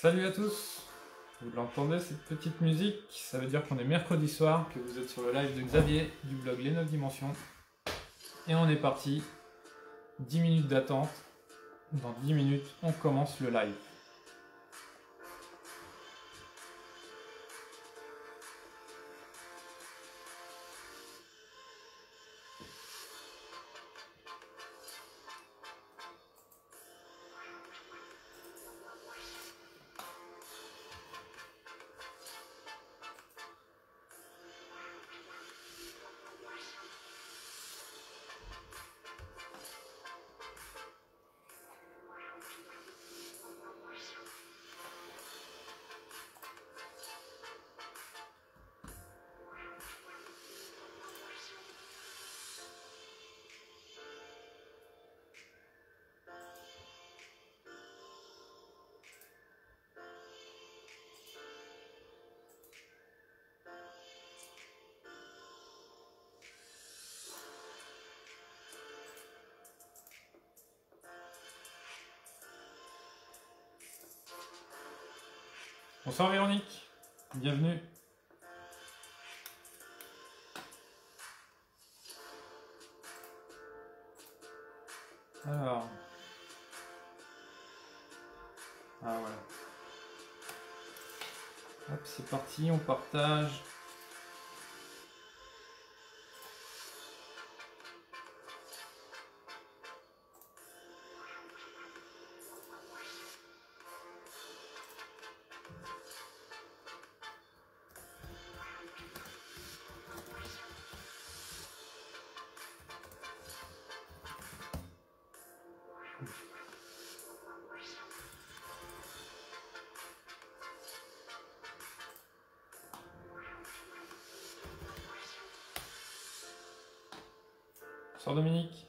Salut à tous. Vous l'entendez cette petite musique? Ça veut dire qu'on est mercredi soir, que vous êtes sur le live de Xavier du blog Les 9 Dimensions. Et on est parti. 10 minutes d'attente. Dans 10 minutes, on commence le live. Bonsoir Véronique, bienvenue. Alors. Ah voilà. Hop, c'est parti, on partage. Bonsoir Dominique.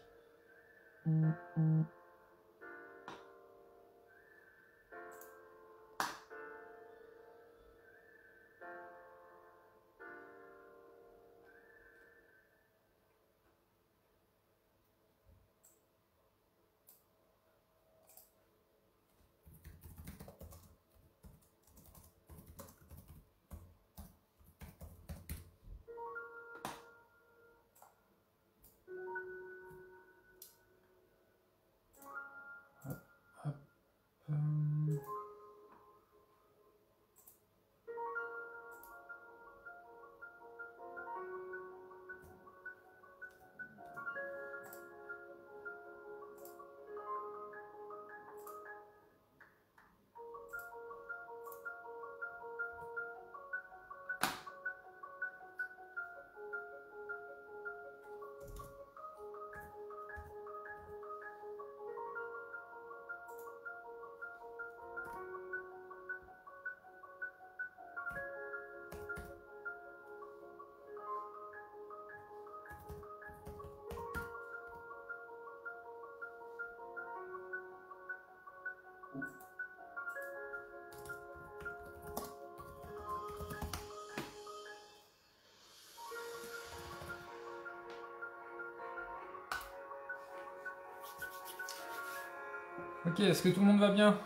Ok, est-ce que tout le monde va bien?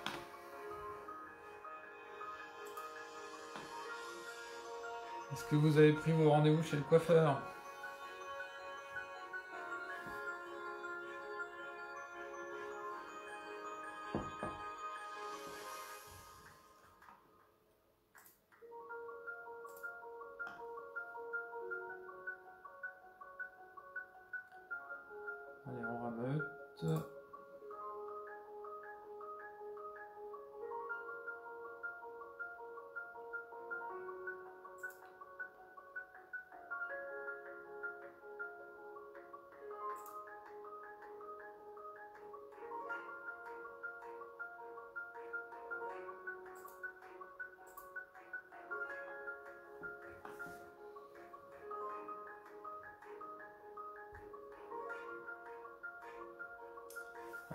Est-ce que vous avez pris vos rendez-vous chez le coiffeur? Allez, on rameute.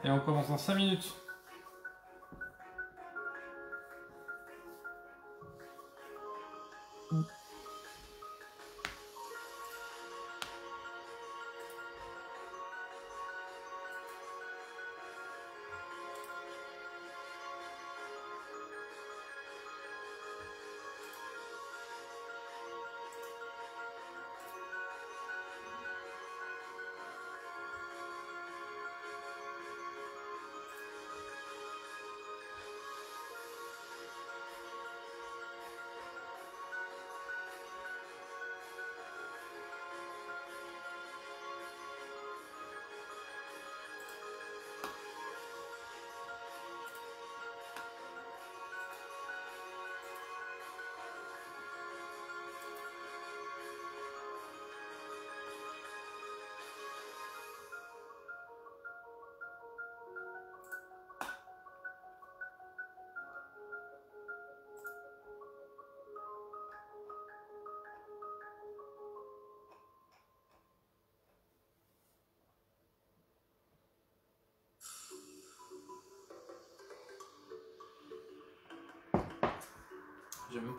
Et on commence dans 5 minutes.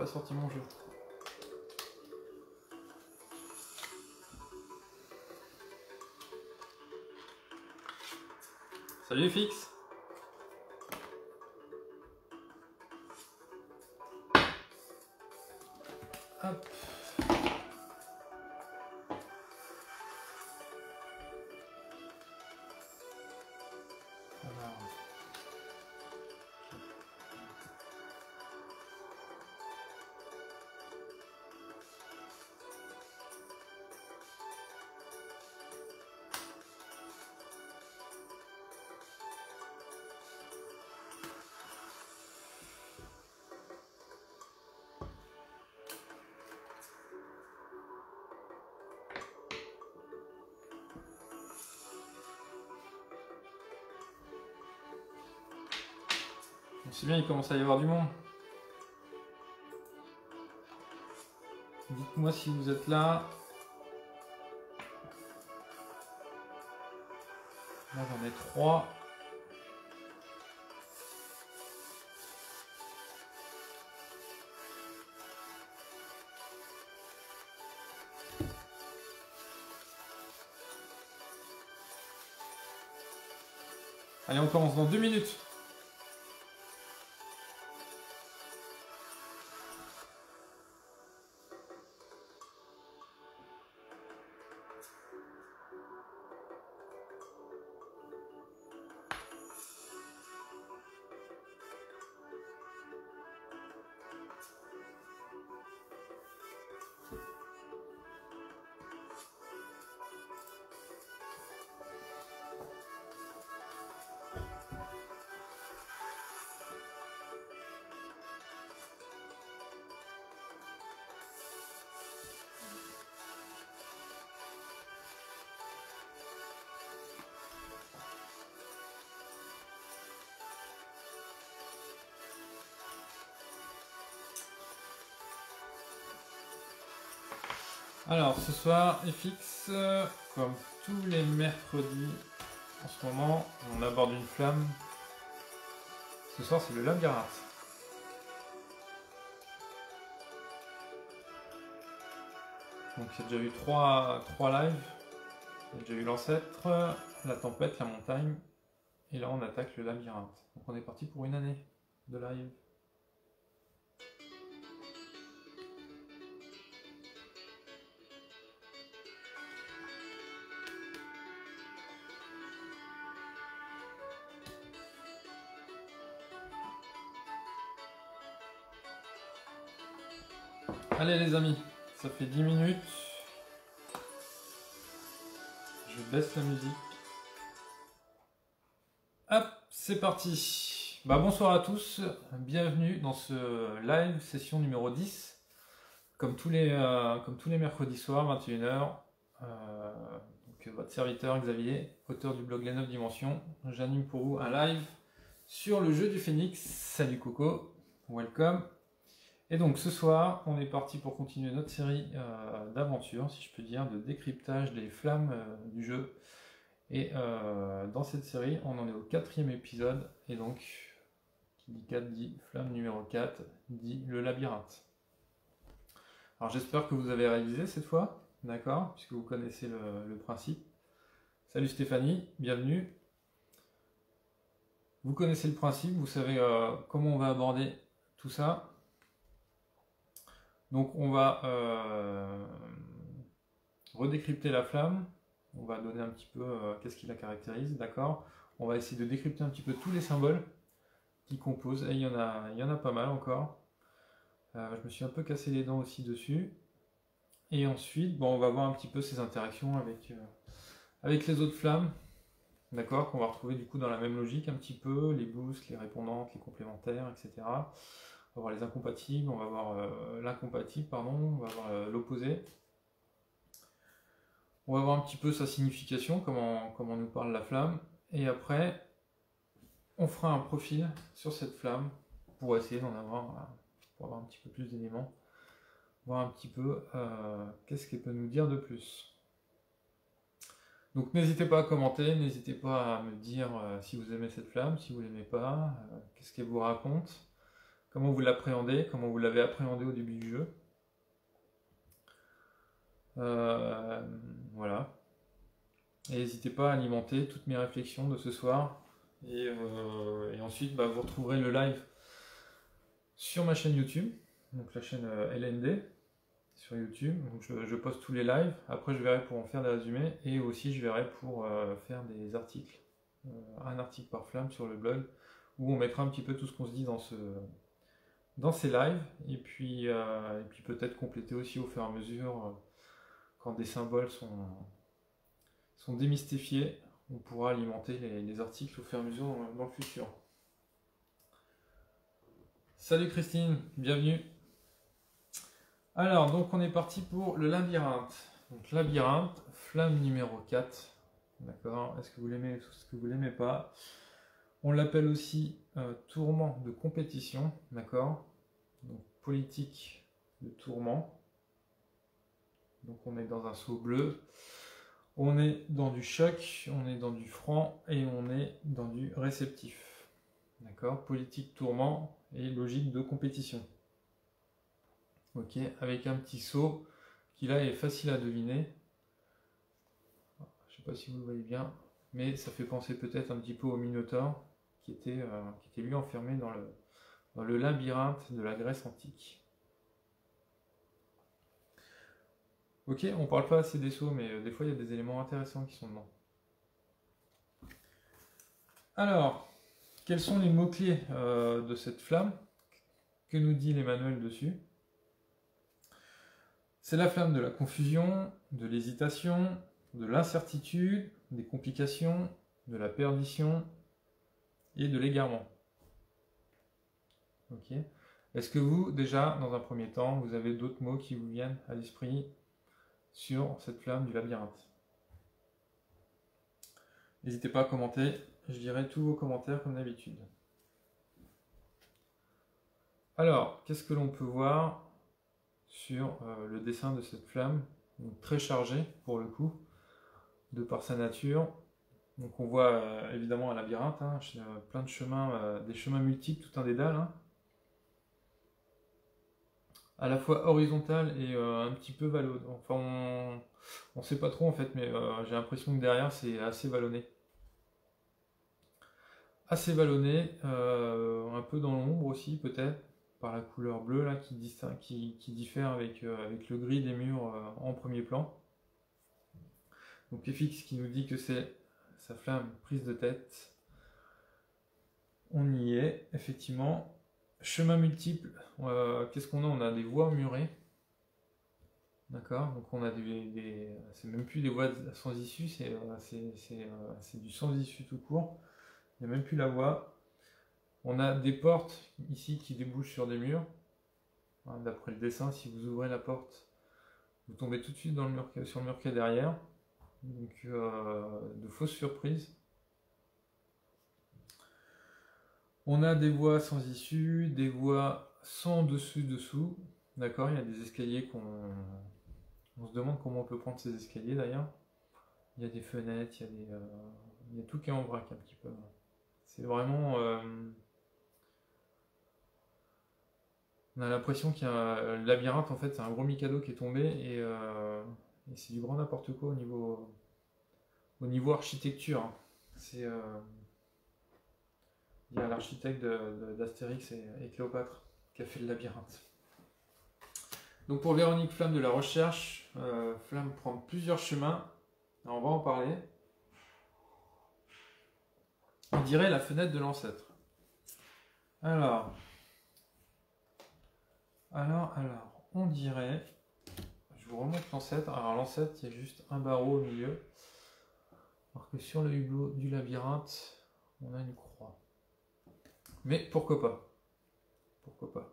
pas sorti mon jeu. Salut FX. Hop. Alors. C'est bien, il commence à y avoir du monde. Dites-moi si vous êtes là. Là j'en ai 3. Allez, on commence dans 2 minutes. Alors, ce soir, FX, comme tous les mercredis, en ce moment, on aborde une flamme. Ce soir, c'est le labyrinthe. Donc, il y a déjà eu 3 lives. Il y a déjà eu l'ancêtre, la tempête, la montagne. Et là, on attaque le labyrinthe. Donc, on est parti pour une année de live. Allez les amis, ça fait 10 minutes. Je baisse la musique. Hop, c'est parti. Bah, bonsoir à tous, bienvenue dans ce live session numéro 10. Comme tous les mercredis soirs, 21h. Donc, votre serviteur Xavier, auteur du blog Les 9 Dimensions, j'anime pour vous un live sur le jeu du Phénix. Salut Coco, welcome. Et donc ce soir, on est parti pour continuer notre série d'aventures, si je peux dire, de décryptage des flammes du jeu. Et dans cette série, on en est au 4e épisode, et donc, qui dit 4 dit flamme numéro 4, dit le labyrinthe. Alors j'espère que vous avez révisé cette fois, d'accord, puisque vous connaissez le principe. Salut Stéphanie, bienvenue. Vous connaissez le principe, vous savez comment on va aborder tout ça. Donc on va redécrypter la flamme, on va donner un petit peu qu'est-ce qui la caractérise, d'accord. On va essayer de décrypter un petit peu tous les symboles qui composent, et il y en a pas mal encore. Je me suis un peu cassé les dents aussi dessus. Et ensuite, bon, on va voir un petit peu ces interactions avec les autres flammes, d'accord, qu'on va retrouver du coup dans la même logique un petit peu, les boosts, les répondantes, les complémentaires, etc. On va voir les incompatibles, on va voir l'incompatible, pardon, on va voir l'opposé. On va voir un petit peu sa signification, comment nous parle la flamme. Et après, on fera un profil sur cette flamme pour essayer d'en avoir, pour avoir un petit peu plus d'éléments. Voir un petit peu qu'est-ce qu'elle peut nous dire de plus. Donc n'hésitez pas à commenter, n'hésitez pas à me dire si vous aimez cette flamme, si vous l'aimez pas, qu'est-ce qu'elle vous raconte. comment vous l'appréhendez, comment vous l'avez appréhendé au début du jeu. Voilà. Et n'hésitez pas à alimenter toutes mes réflexions de ce soir. Et ensuite, vous retrouverez le live sur ma chaîne YouTube, donc la chaîne LND sur YouTube. Donc je poste tous les lives. Après, je verrai pour en faire des résumés et aussi je verrai pour faire des articles. Un article par flamme sur le blog où on mettra un petit peu tout ce qu'on se dit dans ces lives et puis peut-être compléter aussi au fur et à mesure quand des symboles sont démystifiés, on pourra alimenter les articles au fur et à mesure dans le futur. Salut Christine, bienvenue. Alors, donc on est parti pour le labyrinthe. Donc labyrinthe, flamme numéro 4. D'accord, est-ce que vous l'aimez ou est-ce que vous l'aimez pas? On l'appelle aussi tourment de compétition, d'accord? Donc politique de tourment. Donc on est dans un saut bleu. On est dans du choc, on est dans du franc et on est dans du réceptif. D'accord? Politique tourment et logique de compétition. Ok, avec un petit saut qui là est facile à deviner. Je ne sais pas si vous le voyez bien, mais ça fait penser peut-être un petit peu au Minotaure qui était lui enfermé dans le labyrinthe de la Grèce antique. Ok, on parle pas assez des sauts, mais des fois il y a des éléments intéressants qui sont dedans. Alors, quels sont les mots-clés de cette flamme? Que nous dit l'Emmanuel dessus? C'est la flamme de la confusion, de l'hésitation, de l'incertitude, des complications, de la perdition et de l'égarement. Ok. Est-ce que vous, déjà, dans un premier temps, vous avez d'autres mots qui vous viennent à l'esprit sur cette flamme du labyrinthe? N'hésitez pas à commenter, je lirai tous vos commentaires comme d'habitude. Alors, qu'est-ce que l'on peut voir sur le dessin de cette flamme? Donc, très chargée pour le coup, de par sa nature. Donc on voit évidemment un labyrinthe, hein, plein de chemins, des chemins multiples, tout un dédale. Hein. À la fois horizontal et un petit peu vallonné. Enfin, on sait pas trop en fait, mais j'ai l'impression que derrière c'est assez vallonné. Assez vallonné, un peu dans l'ombre aussi peut-être, par la couleur bleue là qui diffère avec le gris des murs en premier plan. Donc FX qui nous dit que c'est sa flamme prise de tête. On y est, effectivement. Chemin multiple, qu'est-ce qu'on a? On a des voies murées. D'accord, donc on a c'est même plus des voies sans issue, c'est du sans issue tout court. Il n'y a même plus la voie. On a des portes ici qui débouchent sur des murs. Hein, d'après le dessin, si vous ouvrez la porte, vous tombez tout de suite dans le mur, sur le mur qui est derrière. Donc de fausses surprises. On a des voies sans issue, des voies sans dessus-dessous. D'accord, il y a des escaliers on se demande comment on peut prendre ces escaliers d'ailleurs. Il y a des fenêtres, il y a tout qui est en vrac un petit peu. C'est vraiment... on a l'impression qu'il y a un labyrinthe, en fait, c'est un gros Mikado qui est tombé et c'est du grand n'importe quoi au niveau architecture. Hein. C'est... il y a l'architecte d'Astérix et Cléopâtre qui a fait le labyrinthe. Donc pour Véronique Flamme de la recherche, Flamme prend plusieurs chemins. Alors on va en parler. On dirait la fenêtre de l'ancêtre. Alors, on dirait... Je vous remonte l'ancêtre. Alors l'ancêtre, il y a juste un barreau au milieu. Alors que sur le hublot du labyrinthe, on a une croix. Mais pourquoi pas? Pourquoi pas?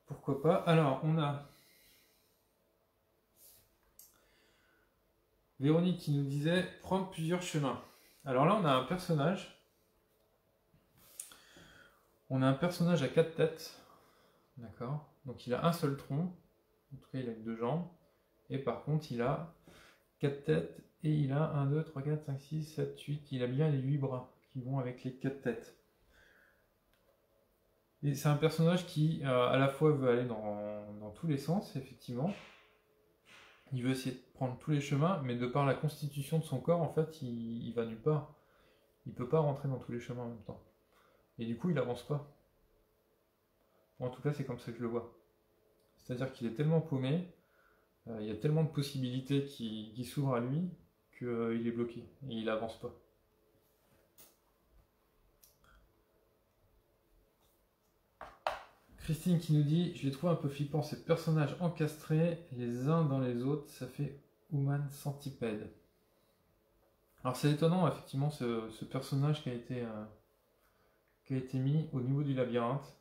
Pourquoi pas? Alors, on a Véronique qui nous disait prendre plusieurs chemins. Alors là, on a un personnage. On a un personnage à 4 têtes. D'accord? Donc il a un seul tronc. En tout cas, il a 2 jambes. Et par contre, il a 4 têtes, et il a 1, 2, 3, 4, 5, 6, 7, 8, il a bien les 8 bras qui vont avec les 4 têtes. Et c'est un personnage qui à la fois veut aller dans tous les sens, effectivement. Il veut essayer de prendre tous les chemins, mais de par la constitution de son corps, en fait, il va nulle part. Il peut pas rentrer dans tous les chemins en même temps. Et du coup, il avance pas. En tout cas, c'est comme ça que je le vois. C'est-à-dire qu'il est tellement paumé, il y a tellement de possibilités qui s'ouvrent à lui, qu'il est bloqué, et il avance pas. Christine qui nous dit: je les trouve un peu flippants, ces personnages encastrés les uns dans les autres, ça fait Human Centipede. Alors c'est étonnant, effectivement, ce personnage qui a été mis au niveau du labyrinthe,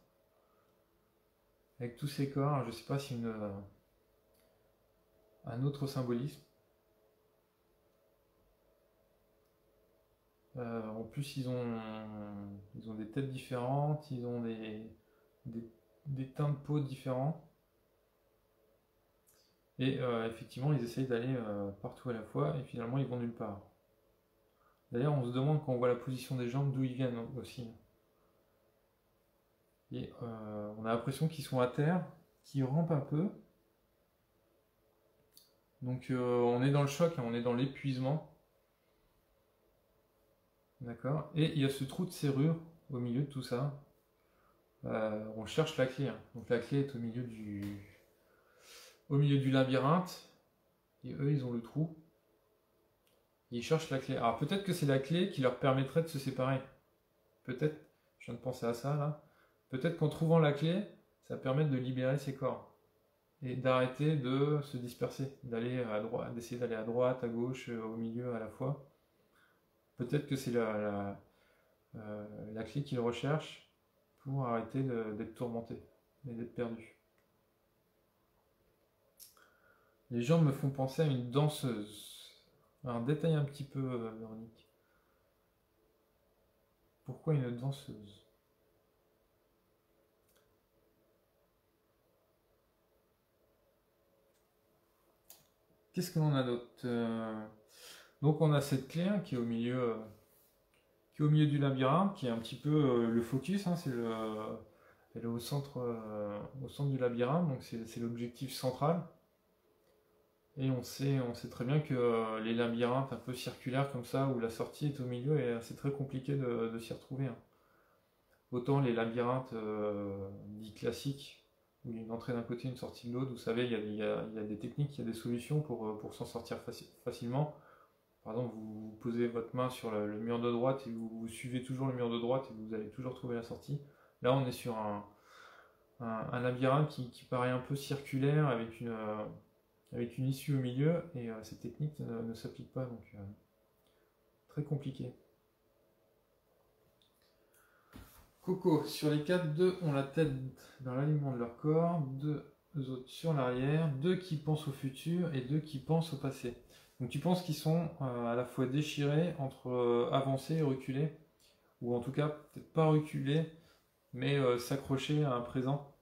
avec tous ces corps. Alors, je sais pas si un autre symbolisme. En plus, ils ont des têtes différentes, ils ont des teints de peau différents. Et effectivement, ils essayent d'aller partout à la fois, et finalement, ils vont nulle part. D'ailleurs, on se demande quand on voit la position des jambes d'où ils viennent aussi. Et on a l'impression qu'ils sont à terre, qu'ils rampent un peu. Donc on est dans le choc, hein, on est dans l'épuisement. D'accord. Et il y a ce trou de serrure au milieu de tout ça. On cherche la clé, hein. Donc la clé est au milieu du labyrinthe. Et eux, ils ont le trou. Ils cherchent la clé. Alors peut-être que c'est la clé qui leur permettrait de se séparer. Peut-être, je viens de penser à ça là. Peut-être qu'en trouvant la clé, ça permet de libérer ces corps. Et d'arrêter de se disperser, d'aller à droite, d'essayer d'aller à droite, à gauche, au milieu à la fois. Peut-être que c'est la clé qu'ils recherchent pour arrêter d'être tourmentés et d'être perdus. Les jambes me font penser à une danseuse. Alors détaille un petit peu, Véronique. Pourquoi une danseuse? Qu'est-ce que l'on a d'autre? Donc on a cette clé, hein, qui est au milieu du labyrinthe, qui est un petit peu le focus, hein, elle est au centre du labyrinthe, donc c'est l'objectif central. Et on sait très bien que les labyrinthes un peu circulaires comme ça, où la sortie est au milieu, et c'est très compliqué de s'y retrouver, hein. Autant les labyrinthes dits classiques, où il y a une entrée d'un côté, une sortie de l'autre, vous savez, il y a des techniques, il y a des solutions pour s'en sortir facilement. Par exemple, vous posez votre main sur le mur de droite et vous suivez toujours le mur de droite et vous allez toujours trouver la sortie. Là, on est sur un labyrinthe qui paraît un peu circulaire avec une issue au milieu, et cette technique ne s'applique pas, donc très compliqué. Coco, sur les 4, 2 ont la tête dans l'alignement de leur corps, 2 autres sur l'arrière, 2 qui pensent au futur et 2 qui pensent au passé. Donc tu penses qu'ils sont à la fois déchirés entre avancer et reculer, ou en tout cas peut-être pas reculer, mais s'accrocher à un présent.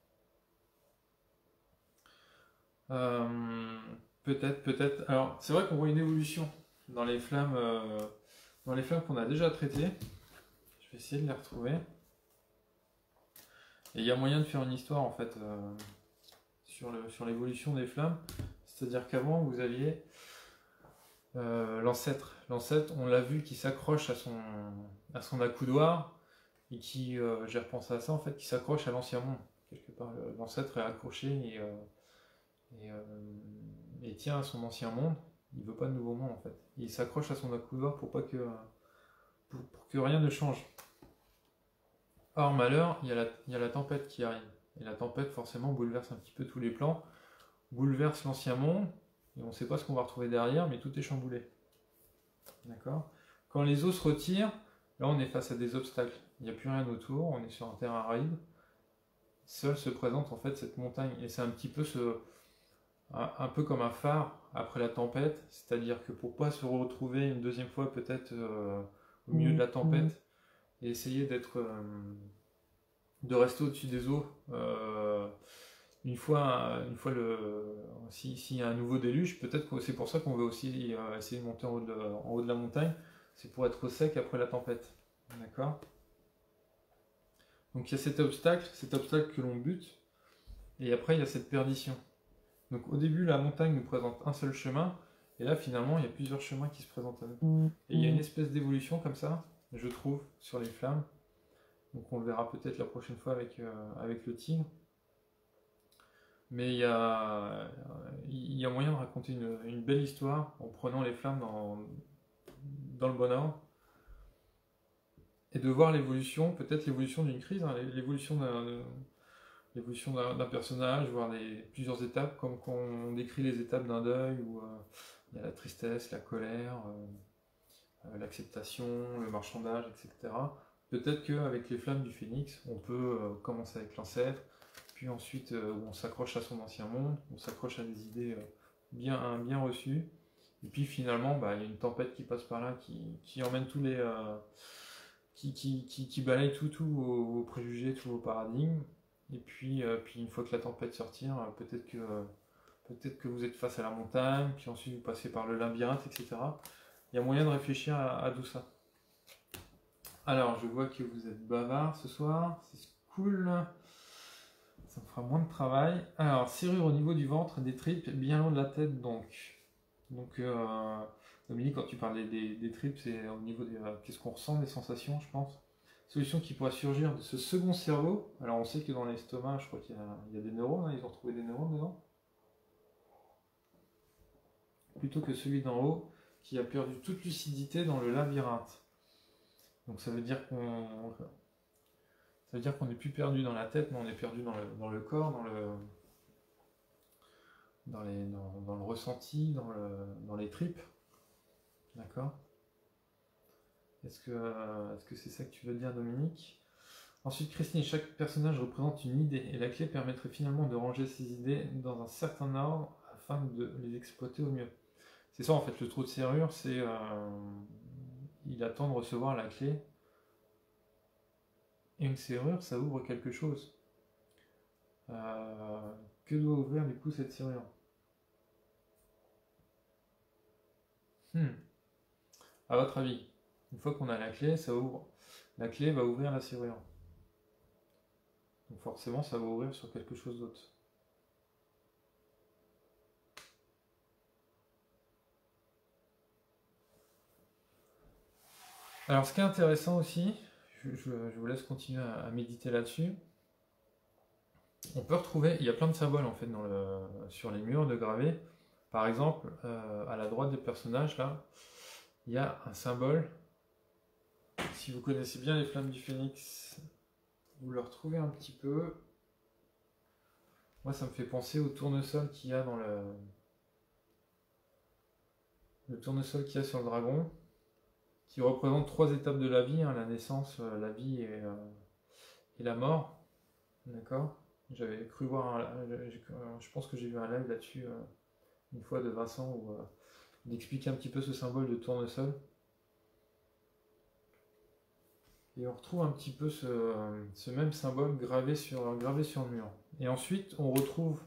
Peut-être. Alors c'est vrai qu'on voit une évolution dans les flammes qu'on a déjà traitées. Je vais essayer de les retrouver. Et il y a moyen de faire une histoire en fait sur l'évolution des flammes. C'est-à-dire qu'avant vous aviez l'ancêtre. L'ancêtre, on l'a vu, qui s'accroche à son accoudoir et qui, j'ai repensé à ça en fait, qui s'accroche à l'ancien monde. Quelque part, l'ancêtre est accroché et tient à son ancien monde. Il veut pas de nouveau monde en fait. Il s'accroche à son accoudoir pour que rien ne change. Or malheur, il y a la tempête qui arrive. Et la tempête forcément bouleverse un petit peu tous les plans, bouleverse l'ancien monde, et on ne sait pas ce qu'on va retrouver derrière, mais tout est chamboulé. D'accord? Quand les eaux se retirent, là on est face à des obstacles. Il n'y a plus rien autour, on est sur un terrain aride. Seule se présente en fait cette montagne. Et c'est un petit peu un peu comme un phare après la tempête, c'est-à-dire que pour pas se retrouver une deuxième fois peut-être au milieu de la tempête, et essayer de rester au-dessus des eaux, s'il y a un nouveau déluge, peut-être que c'est pour ça qu'on veut aussi essayer de monter en haut de la montagne, c'est pour être au sec après la tempête. D'accord? Donc il y a cet obstacle que l'on bute, et après il y a cette perdition. Donc au début, la montagne nous présente un seul chemin, et là finalement il y a plusieurs chemins qui se présentent à nous. Et il y a une espèce d'évolution comme ça, je trouve, sur les flammes. Donc on le verra peut-être la prochaine fois avec le tigre. Mais il y a moyen de raconter une belle histoire en prenant les flammes dans le bon ordre. Et de voir l'évolution, peut-être l'évolution d'une crise, hein, l'évolution d'un personnage, voir plusieurs étapes, comme quand on décrit les étapes d'un deuil, où il y a la tristesse, la colère, l'acceptation, le marchandage, etc. Peut-être qu'avec les flammes du phénix, on peut commencer avec l'ancêtre, puis ensuite on s'accroche à son ancien monde, on s'accroche à des idées bien reçues, et puis finalement il y a une tempête qui passe par là, qui emmène tous les... qui balaye tous vos préjugés, tous vos paradigmes, et puis une fois que la tempête sortira, peut-être que vous êtes face à la montagne, puis ensuite vous passez par le labyrinthe, etc. Il y a moyen de réfléchir à tout ça. Alors, je vois que vous êtes bavard ce soir, c'est cool. Ça me fera moins de travail. Alors, serrure au niveau du ventre, des tripes, bien loin de la tête donc. Donc, Dominique, quand tu parlais des tripes, c'est au niveau des... qu'est-ce qu'on ressent, des sensations, je pense. Solution qui pourrait surgir de ce second cerveau. Alors, on sait que dans l'estomac, je crois qu'il y a des neurones, hein, ils ont retrouvé des neurones dedans. Plutôt que celui d'en haut, qui a perdu toute lucidité dans le labyrinthe. Donc ça veut dire qu'on n'est plus perdu dans la tête, mais on est perdu dans le corps, dans le ressenti, dans les tripes. D'accord? Est-ce que c'est ça que tu veux dire, Dominique? Ensuite, Christine, chaque personnage représente une idée, et la clé permettrait finalement de ranger ces idées dans un certain ordre afin de les exploiter au mieux. C'est ça en fait, le trou de serrure, c'est... il attend de recevoir la clé. Et une serrure, ça ouvre quelque chose. Que doit ouvrir du coup cette serrure? À votre avis, une fois qu'on a la clé, ça ouvre. La clé va ouvrir la serrure. Donc forcément, ça va ouvrir sur quelque chose d'autre. Alors, ce qui est intéressant aussi, je vous laisse continuer à méditer là-dessus. On peut retrouver, il y a plein de symboles en fait sur les murs de gravés. Par exemple, à la droite des personnages, là, il y a un symbole. Si vous connaissez bien les flammes du phénix, vous le retrouvez un petit peu. Moi, ça me fait penser au tournesol qu'il y a dans le tournesol qu'il y a sur le dragon, qui représente 3 étapes de la vie, hein, la naissance, la vie et la mort. D'accord? J'avais cru voir je pense que j'ai vu un live là-dessus une fois de Vincent où il explique un petit peu ce symbole de tournesol. Et on retrouve un petit peu ce même symbole gravé sur le mur. Et ensuite, on retrouve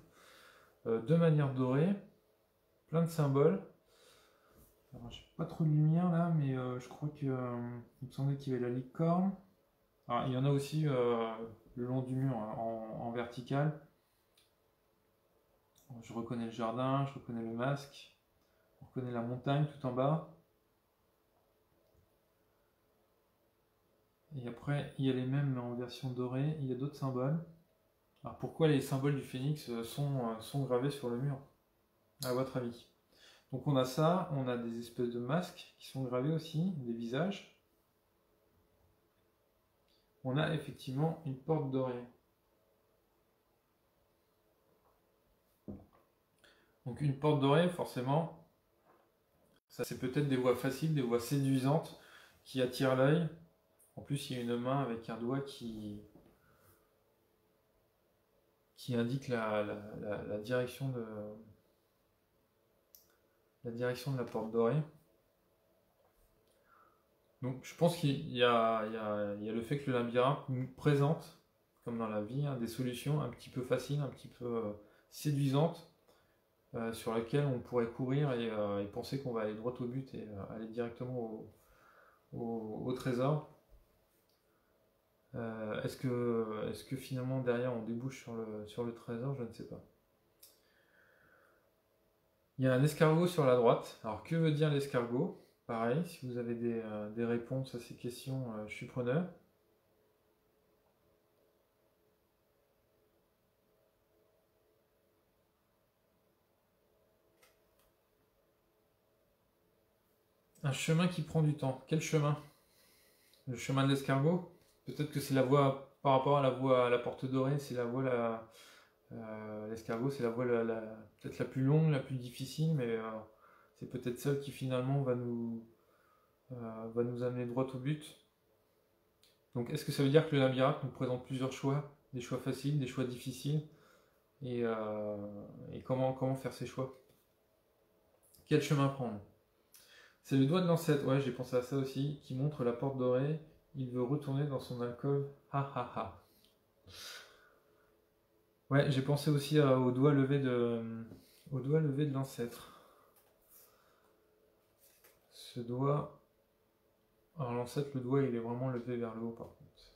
de manière dorée plein de symboles. Alors, j'ai pas trop de lumière là, mais je crois que il me semblait qu'il y avait la licorne. Alors, il y en a aussi le long du mur, hein, en vertical. Je reconnais le jardin, je reconnais le masque, on reconnaît la montagne tout en bas. Et après, il y a les mêmes mais en version dorée, il y a d'autres symboles. Alors pourquoi les symboles du phénix sont gravés sur le mur, à votre avis? Donc on a ça, on a des espèces de masques qui sont gravés aussi, des visages. On a effectivement une porte dorée. Donc une porte dorée, forcément, ça c'est peut-être des voies faciles, des voies séduisantes qui attirent l'œil. En plus, il y a une main avec un doigt qui indique la direction de la porte dorée. Donc je pense qu'il y a le fait que le labyrinthe nous présente comme dans la vie, hein, des solutions un petit peu faciles, un petit peu séduisantes, sur lesquelles on pourrait courir et penser qu'on va aller droit au but et aller directement au trésor. Est-ce que finalement derrière on débouche sur le trésor? Je ne sais pas. Il y a un escargot sur la droite. Alors que veut dire l'escargot? Pareil, si vous avez des réponses à ces questions, je suis preneur. Un chemin qui prend du temps. Quel chemin? Le chemin de l'escargot? Peut-être que c'est la voie, par rapport à la voie à la porte dorée, c'est la voie l'escargot, c'est la voie peut-être la plus longue, la plus difficile, mais c'est peut-être celle qui finalement va nous amener droit au but. Donc est-ce que ça veut dire que le labyrinthe nous présente plusieurs choix, des choix faciles, des choix difficiles, et comment faire ces choix? Quel chemin prendre? C'est le doigt de l'ancêtre, ouais, j'ai pensé à ça aussi, qui montre la porte dorée. Il veut retourner dans son alcôve. Ha ha ha. Ouais, j'ai pensé aussi au doigt levé de l'ancêtre. Ce doigt. Alors l'ancêtre, le doigt, il est vraiment levé vers le haut par contre.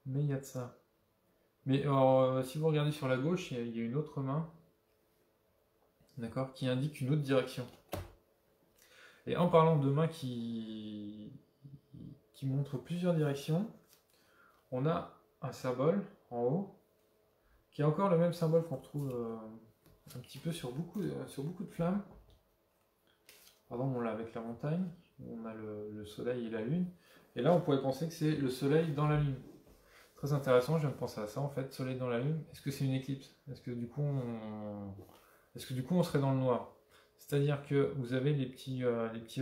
Mais il y a de ça. Mais alors, si vous regardez sur la gauche, il y a une autre main, d'accord, qui indique une autre direction. Et en parlant de mains qui montrent plusieurs directions, on a un symbole en haut, qui est encore le même symbole qu'on retrouve un petit peu sur beaucoup de flammes. Pardon, on l'a avec la montagne, on a le soleil et la lune. Et là, on pourrait penser que c'est le soleil dans la lune. Très intéressant, je viens de penser à ça en fait, soleil dans la lune. Est-ce que c'est une éclipse? Est-ce que du coup on serait dans le noir? C'est-à-dire que vous avez les petits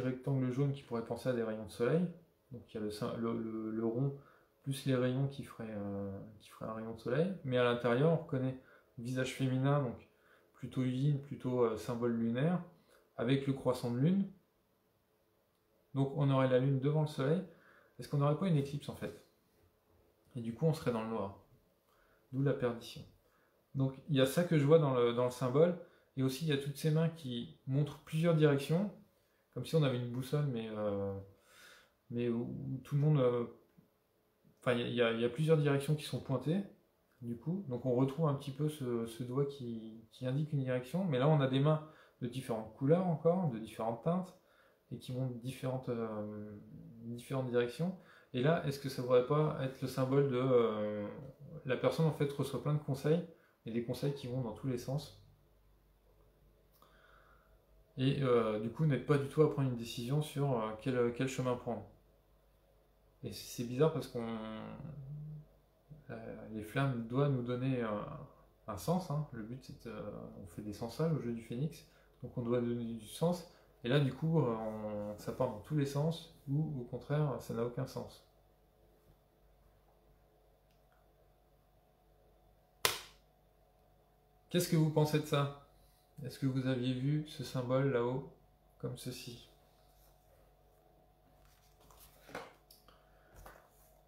rectangles jaunes qui pourraient penser à des rayons de soleil. Donc il y a le rond plus les rayons qui feraient un rayon de soleil. Mais à l'intérieur, on reconnaît le visage féminin, donc plutôt yin, plutôt symbole lunaire, avec le croissant de lune. Donc on aurait la lune devant le soleil. Est-ce qu'on n'aurait pas une éclipse en fait? Et du coup on serait dans le noir. D'où la perdition. Donc il y a ça que je vois dans le symbole. Et aussi il y a toutes ces mains qui montrent plusieurs directions. Comme si on avait une boussole, mais où tout le monde... Enfin il y a plusieurs directions qui sont pointées. Du coup, donc on retrouve un petit peu ce doigt qui indique une direction. Mais là on a des mains de différentes couleurs encore, de différentes teintes. Et qui montrent différentes directions. Et là, est-ce que ça ne pourrait pas être le symbole de la personne en fait reçoit plein de conseils, et des conseils qui vont dans tous les sens. Et du coup, n'aide pas du tout à prendre une décision sur quel chemin prendre. Et c'est bizarre parce les flammes doivent nous donner un sens. Hein. Le but, c'est on fait des sensales au jeu du phénix, donc on doit donner du sens. Et là, du coup, ça part dans tous les sens, ou au contraire, ça n'a aucun sens. Qu'est-ce que vous pensez de ça? Est-ce que vous aviez vu ce symbole là-haut, comme ceci?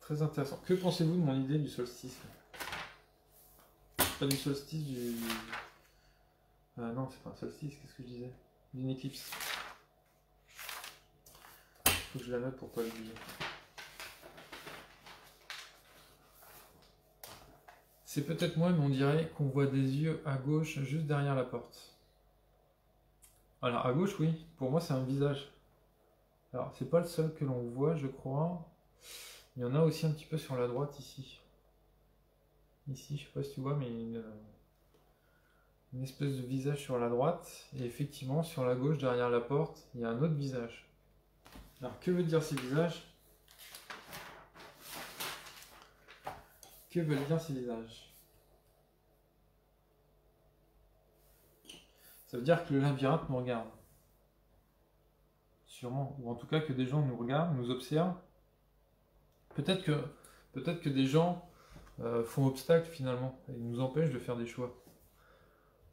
Très intéressant. Que pensez-vous de mon idée du solstice? Pas du solstice, non, c'est pas un solstice, qu'est-ce que je disais? D'une éclipse. Faut que je la note pour pas l'oublier. C'est peut-être moi, mais on dirait qu'on voit des yeux à gauche, juste derrière la porte. Alors, à gauche, oui. Pour moi, c'est un visage. Alors, c'est pas le seul que l'on voit, je crois. Il y en a aussi un petit peu sur la droite, ici. Ici, je sais pas si tu vois, mais une espèce de visage sur la droite. Et effectivement, sur la gauche, derrière la porte, il y a un autre visage. Alors, que veut dire ces visages? Que veulent dire ces visages? Ça veut dire que le labyrinthe nous regarde. Sûrement. Ou en tout cas que des gens nous regardent, nous observent. Peut-être que des gens font obstacle finalement et nous empêchent de faire des choix.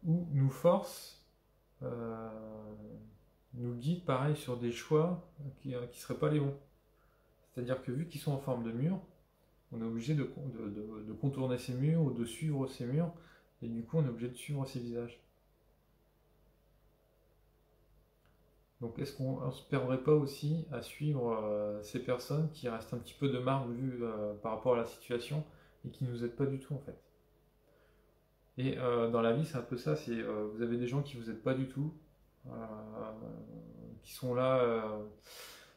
Ou nous forcent, nous guident pareil sur des choix qui ne seraient pas les bons. C'est-à-dire que vu qu'ils sont en forme de mur, on est obligé de contourner ces murs ou de suivre ces murs, et du coup on est obligé de suivre ces visages. Donc est-ce qu'on ne se perdrait pas aussi à suivre ces personnes qui restent un petit peu de marbre vu par rapport à la situation et qui ne nous aident pas du tout en fait. Et dans la vie c'est un peu ça, c'est vous avez des gens qui vous aident pas du tout, euh, qui sont là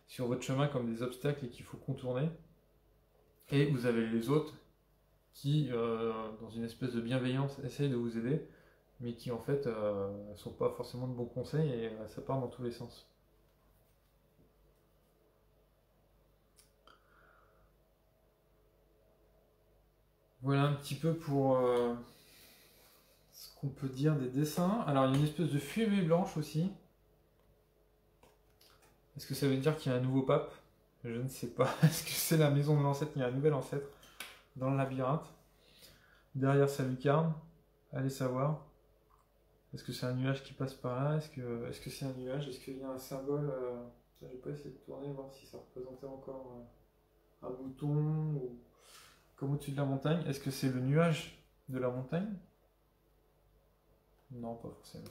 sur votre chemin comme des obstacles et qu'il faut contourner. Et vous avez les autres qui, dans une espèce de bienveillance, essayent de vous aider, mais qui en fait ne sont pas forcément de bons conseils et ça part dans tous les sens. Voilà un petit peu pour ce qu'on peut dire des dessins. Alors il y a une espèce de fumée blanche aussi. Est-ce que ça veut dire qu'il y a un nouveau pape? Je ne sais pas. Est-ce que c'est la maison de l'ancêtre? Il y a un nouvel ancêtre dans le labyrinthe. Derrière sa lucarne. Allez savoir. Est-ce que c'est un nuage qui passe par là? Est-ce que c'est un nuage? Est-ce qu'il y a un symbole je vais pas essayer de tourner, voir si ça représentait encore un bouton ou comme au-dessus de la montagne. Est-ce que c'est le nuage de la montagne? Non, pas forcément.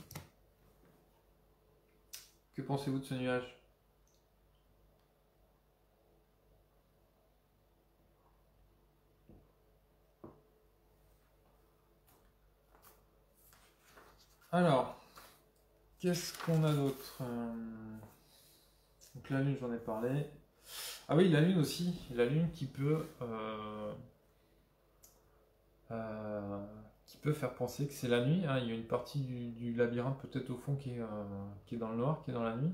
Que pensez-vous de ce nuage? Alors, qu'est-ce qu'on a d'autre? Donc la lune, j'en ai parlé. Ah oui, la lune aussi. La lune qui peut faire penser que c'est la nuit. Hein. Il y a une partie du labyrinthe peut-être au fond qui est dans le noir, qui est dans la nuit.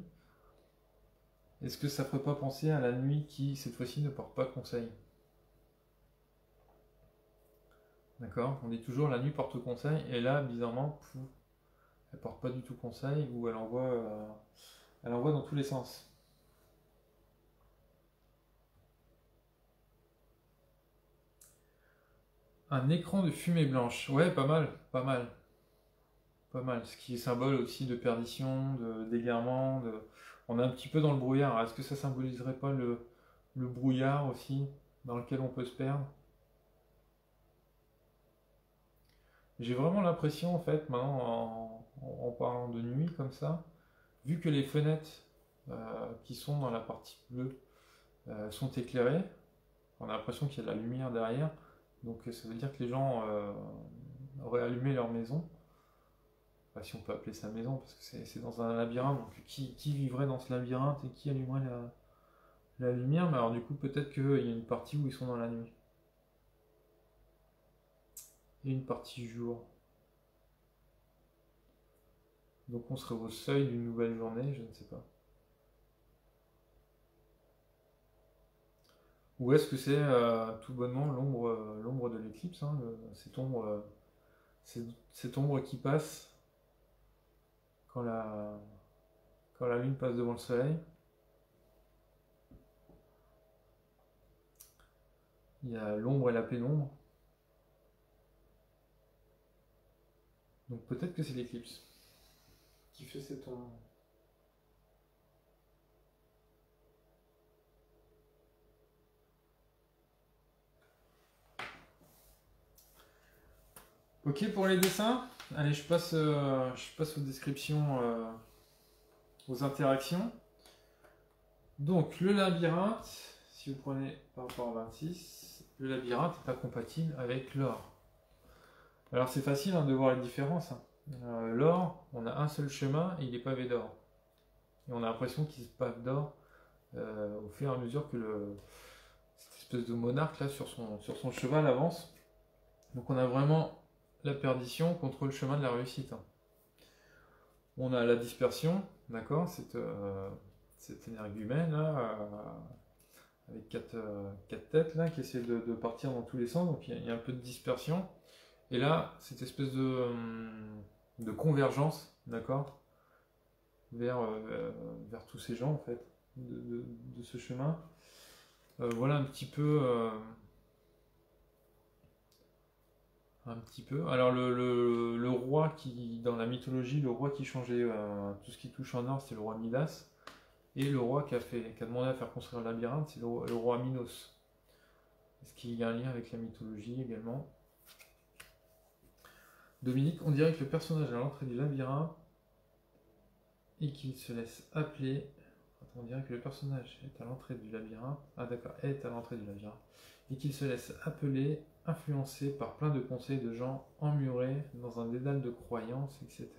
Est-ce que ça ne ferait pas penser à la nuit qui, cette fois-ci, ne porte pas conseil? D'accord? On dit toujours la nuit porte conseil, et là, bizarrement, elle porte pas du tout conseil, ou elle envoie dans tous les sens. Un écran de fumée blanche. Ouais, pas mal, pas mal. Pas mal. Ce qui est symbole aussi de perdition, d'égarement. On est un petit peu dans le brouillard. Est-ce que ça symboliserait pas le brouillard aussi, dans lequel on peut se perdre? J'ai vraiment l'impression, en fait, maintenant, en parlant de nuit comme ça, vu que les fenêtres qui sont dans la partie bleue sont éclairées, on a l'impression qu'il y a de la lumière derrière, donc ça veut dire que les gens auraient allumé leur maison, enfin, si on peut appeler ça maison, parce que c'est dans un labyrinthe, donc qui vivrait dans ce labyrinthe et qui allumerait la lumière? Mais alors du coup, peut-être qu'il y a une partie où ils sont dans la nuit. Et une partie jour. Donc on serait au seuil d'une nouvelle journée, je ne sais pas. Ou est-ce que c'est tout bonnement l'ombre de l'éclipse, hein, cette ombre qui passe quand la lune passe devant le soleil? Il y a l'ombre et la pénombre. Donc peut-être que c'est l'éclipse qui fait cette ombre. Ok pour les dessins. Allez, je passe aux descriptions, aux interactions. Donc le labyrinthe, si vous prenez par rapport à 26, le labyrinthe est incompatible avec l'or. Alors c'est facile hein, de voir les différences. Hein. L'or, on a un seul chemin et il est pavé d'or. Et on a l'impression qu'il se pave d'or au fur et à mesure que cette espèce de monarque là sur son cheval avance. Donc on a vraiment la perdition contre le chemin de la réussite. Hein. On a la dispersion, d'accord, cette énergumène là, avec quatre têtes là qui essaie de partir dans tous les sens, donc il y a un peu de dispersion. Et là, cette espèce de convergence, d'accord, vers tous ces gens en fait, de ce chemin. Voilà un petit peu. Alors le roi qui, dans la mythologie, le roi qui changeait tout ce qui touche en or, c'est le roi Midas. Et le roi qui a demandé à faire construire le labyrinthe, c'est le roi Minos. Est-ce qu'il y a un lien avec la mythologie également? Dominique, on dirait que le personnage est à l'entrée du labyrinthe et qu'il se laisse appeler. On dirait que le personnage est à l'entrée du labyrinthe. Ah d'accord, est à l'entrée du labyrinthe. Et qu'il se laisse appeler, influencé par plein de conseils de gens emmurés dans un dédale de croyances, etc.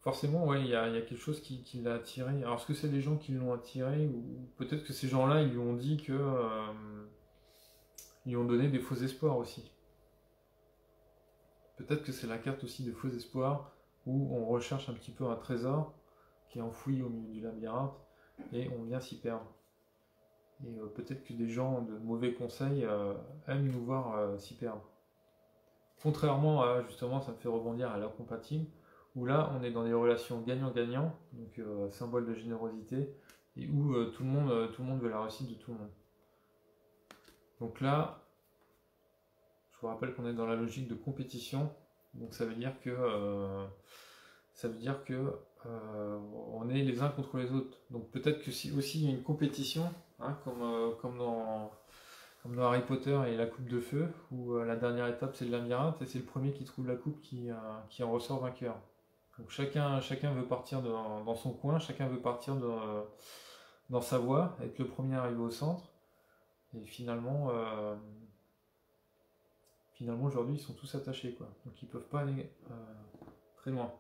Forcément, ouais, il y a quelque chose qui l'a attiré. Alors, est-ce que c'est les gens qui l'ont attiré ou peut-être que ces gens-là, ils lui ont dit que ils lui ont donné des faux espoirs aussi. Peut-être que c'est la carte aussi des faux espoirs où on recherche un petit peu un trésor qui est enfoui au milieu du labyrinthe et on vient s'y perdre. Et peut-être que des gens de mauvais conseils aiment nous voir s'y perdre. Contrairement à, justement, ça me fait rebondir à l'incompatible, où là on est dans des relations gagnant-gagnant, donc symbole de générosité, et où tout le monde veut la réussite de tout le monde. Donc là, je vous rappelle qu'on est dans la logique de compétition, donc ça veut dire que on est les uns contre les autres. Donc peut-être que si aussi il y a une compétition, hein, comme dans Harry Potter et la coupe de feu, où la dernière étape c'est le labyrinthe et c'est le premier qui trouve la coupe qui en ressort vainqueur. Donc chacun veut partir dans son coin, chacun veut partir dans sa voie, être le premier arrivé au centre. Et finalement aujourd'hui ils sont tous attachés, quoi. Donc ils peuvent pas aller très loin.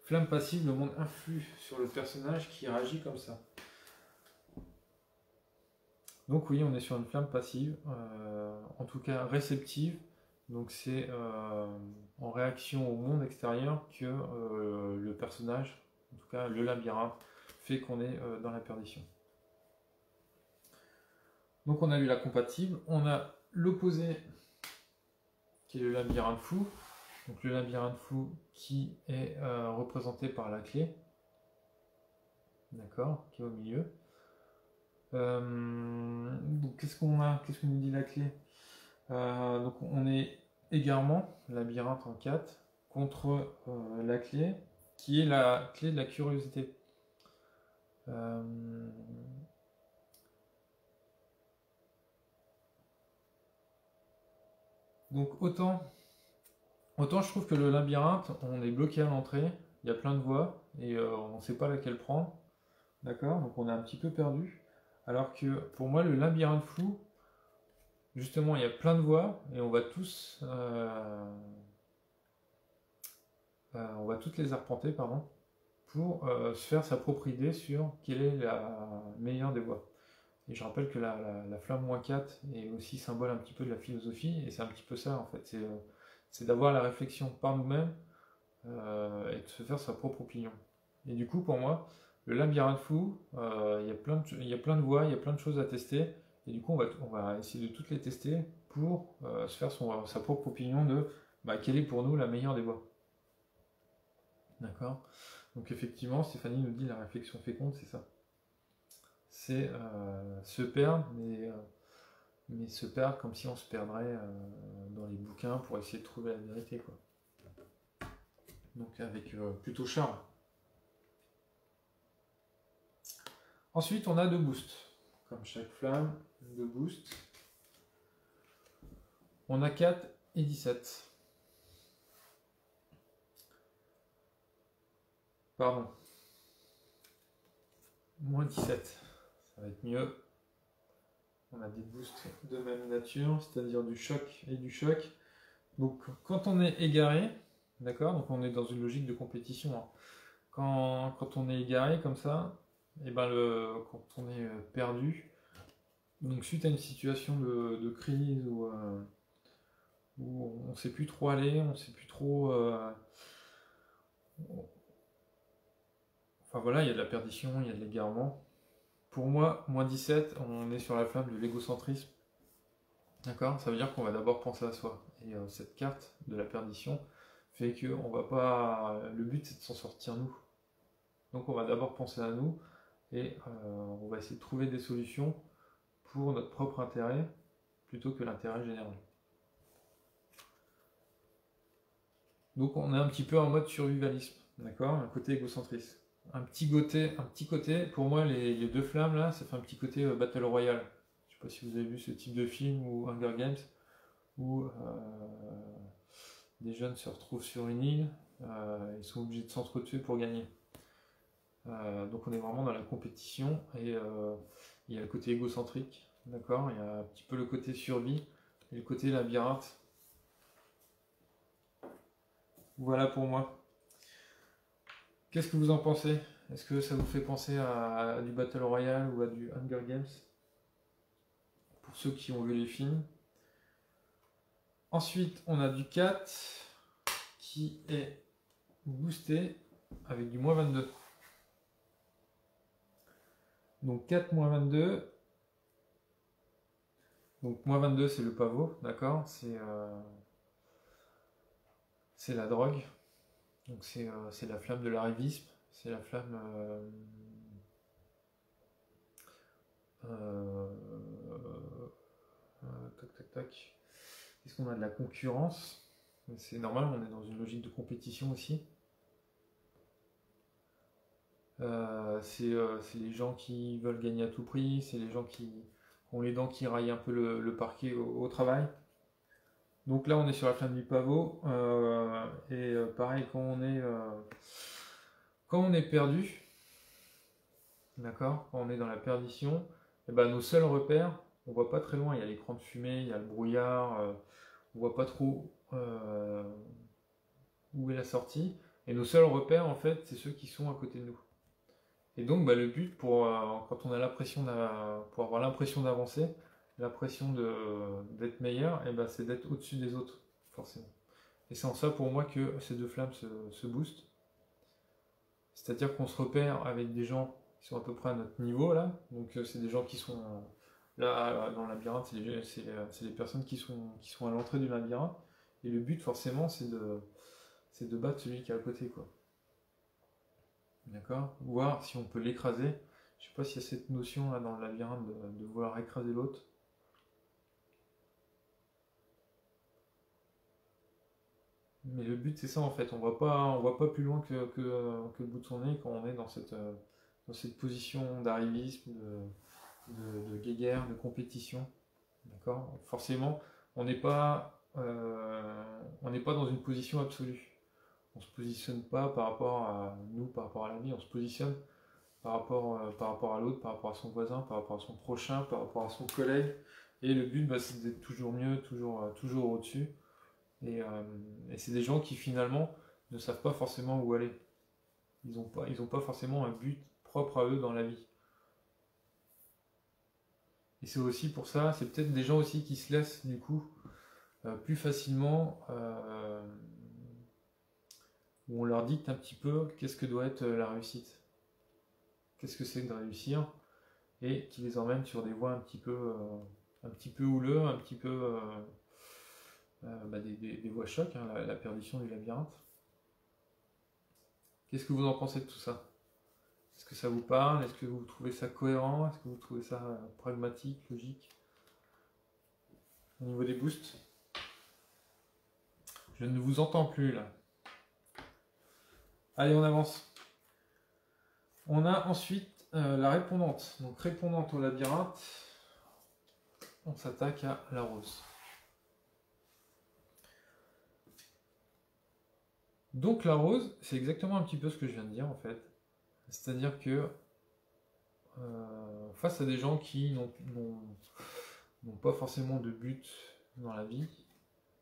Flamme passive, le monde influe sur le personnage qui réagit comme ça. Donc oui, on est sur une flamme passive, en tout cas réceptive. Donc c'est en réaction au monde extérieur que le personnage, en tout cas le labyrinthe, fait qu'on est dans la perdition. Donc on a eu la compatible, on a l'opposé qui est le labyrinthe fou. Donc le labyrinthe fou qui est représenté par la clé, d'accord, qui est au milieu. Donc qu'est-ce qu'on a? Qu'est-ce que nous dit la clé? Donc on est égarement, labyrinthe en 4, contre la clé, qui est la clé de la curiosité. Donc autant je trouve que le labyrinthe, on est bloqué à l'entrée, il y a plein de voies, et on ne sait pas laquelle prendre, d'accord? Donc on est un petit peu perdu. Alors que pour moi, le labyrinthe flou, justement, il y a plein de voies, et on va toutes les arpenter, pardon, pour se faire sa propre idée sur quelle est la meilleure des voies. Et je rappelle que la flamme -4 est aussi symbole un petit peu de la philosophie, et c'est un petit peu ça en fait, c'est d'avoir la réflexion par nous-mêmes et de se faire sa propre opinion. Et du coup, pour moi, le labyrinthe fou, il y a plein de voies, il y a plein de choses à tester, et du coup, on va essayer de toutes les tester pour se faire sa propre opinion de quelle est pour nous la meilleure des voies. D'accord? Donc effectivement, Stéphanie nous dit la réflexion féconde, c'est ça. C'est se perdre, mais se perdre comme si on se perdrait dans les bouquins pour essayer de trouver la vérité, quoi. Donc avec plutôt charme. Ensuite, on a 2 boosts. Comme chaque flamme, 2 boosts. On a 4 et 17. Pardon. Moins 17. Ça va être mieux. On a des boosts de même nature, c'est-à-dire du choc et du choc. Donc quand on est égaré, d'accord, donc on est dans une logique de compétition, hein. Quand on est égaré comme ça, et quand on est perdu, donc suite à une situation de crise où on ne sait plus trop aller, on ne sait plus trop... Enfin voilà, il y a de la perdition, il y a de l'égarement. Pour moi, moins 17, on est sur la flamme de l'égocentrisme. D'accord? Ça veut dire qu'on va d'abord penser à soi. Et cette carte de la perdition fait que on va pas. Le but c'est de s'en sortir nous. Donc on va d'abord penser à nous et on va essayer de trouver des solutions pour notre propre intérêt plutôt que l'intérêt général. Donc on est un petit peu en mode survivalisme, d'accord, un côté égocentrisme. Un petit côté, pour moi les deux flammes là, ça fait un petit côté Battle Royale. Je sais pas si vous avez vu ce type de film ou Hunger Games, où des jeunes se retrouvent sur une île, ils sont obligés de s'entretuer pour gagner. Donc on est vraiment dans la compétition et il y a le côté égocentrique, d'accord, il y a un petit peu le côté survie et le côté labyrinthe. Voilà pour moi. Qu'est-ce que vous en pensez? Est-ce que ça vous fait penser à du Battle Royale ou à du Hunger Games? Pour ceux qui ont vu les films. Ensuite, on a du 4 qui est boosté avec du moins 22. Donc 4 moins 22. Donc moins 22 c'est le pavot, d'accord? C'est la drogue. Donc c'est la flamme de l'arrivisme. C'est la flamme... tac tac tac. Est-ce qu'on a de la concurrence? C'est normal, on est dans une logique de compétition aussi. C'est les gens qui veulent gagner à tout prix, c'est les gens qui ont les dents qui raillent un peu le parquet au travail. Donc là on est sur la flamme du pavot, et pareil quand on est perdu, d'accord, quand on est dans la perdition, et ben nos seuls repères, on voit pas très loin, il y a l'écran de fumée, il y a le brouillard, on voit pas trop où est la sortie, et nos seuls repères en fait c'est ceux qui sont à côté de nous. Et donc bah, le but quand on a l'impression pour avoir l'impression d'avancer, l'impression d'être meilleur, et ben, c'est d'être au-dessus des autres, forcément. Et c'est en ça pour moi que ces deux flammes se boostent. C'est-à-dire qu'on se repère avec des gens qui sont à peu près à notre niveau là, donc c'est des gens qui sont là dans le labyrinthe, c'est les personnes qui sont à l'entrée du labyrinthe, et le but forcément c'est de battre celui qui est à côté, quoi. D'accord? Voir si on peut l'écraser. Je sais pas s'il y a cette notion là dans le labyrinthe de vouloir écraser l'autre. Mais le but c'est ça en fait, on voit pas plus loin que le bout de son nez quand on est dans cette position d'arrivisme, de guéguerre, de compétition. D'accord? Forcément, on n'est pas dans une position absolue. On ne se positionne pas par rapport à nous, par rapport à la vie, on se positionne par rapport à l'autre, par rapport à son voisin, par rapport à son prochain, par rapport à son collègue. Et le but, bah, c'est d'être toujours mieux, toujours au-dessus. Et c'est des gens qui finalement ne savent pas forcément où aller. Ils ont pas forcément un but propre à eux dans la vie. Et c'est aussi pour ça, c'est peut-être des gens aussi qui se laissent du coup plus facilement, où on leur dicte un petit peu qu'est-ce que doit être la réussite. Qu'est-ce que c'est que de réussir, et qui les emmène sur des voies un petit peu houleux, un petit peu des voies chocs, hein, la perdition du labyrinthe. Qu'est-ce que vous en pensez de tout ça? Est-ce que ça vous parle? Est-ce que vous trouvez ça cohérent? Est-ce que vous trouvez ça pragmatique, logique? Au niveau des boosts, je ne vous entends plus là. Allez, on avance. On a ensuite la répondante. Donc répondante au labyrinthe, on s'attaque à la rose. Donc la rose, c'est exactement un petit peu ce que je viens de dire en fait. C'est-à-dire que face à des gens qui n'ont pas forcément de but dans la vie,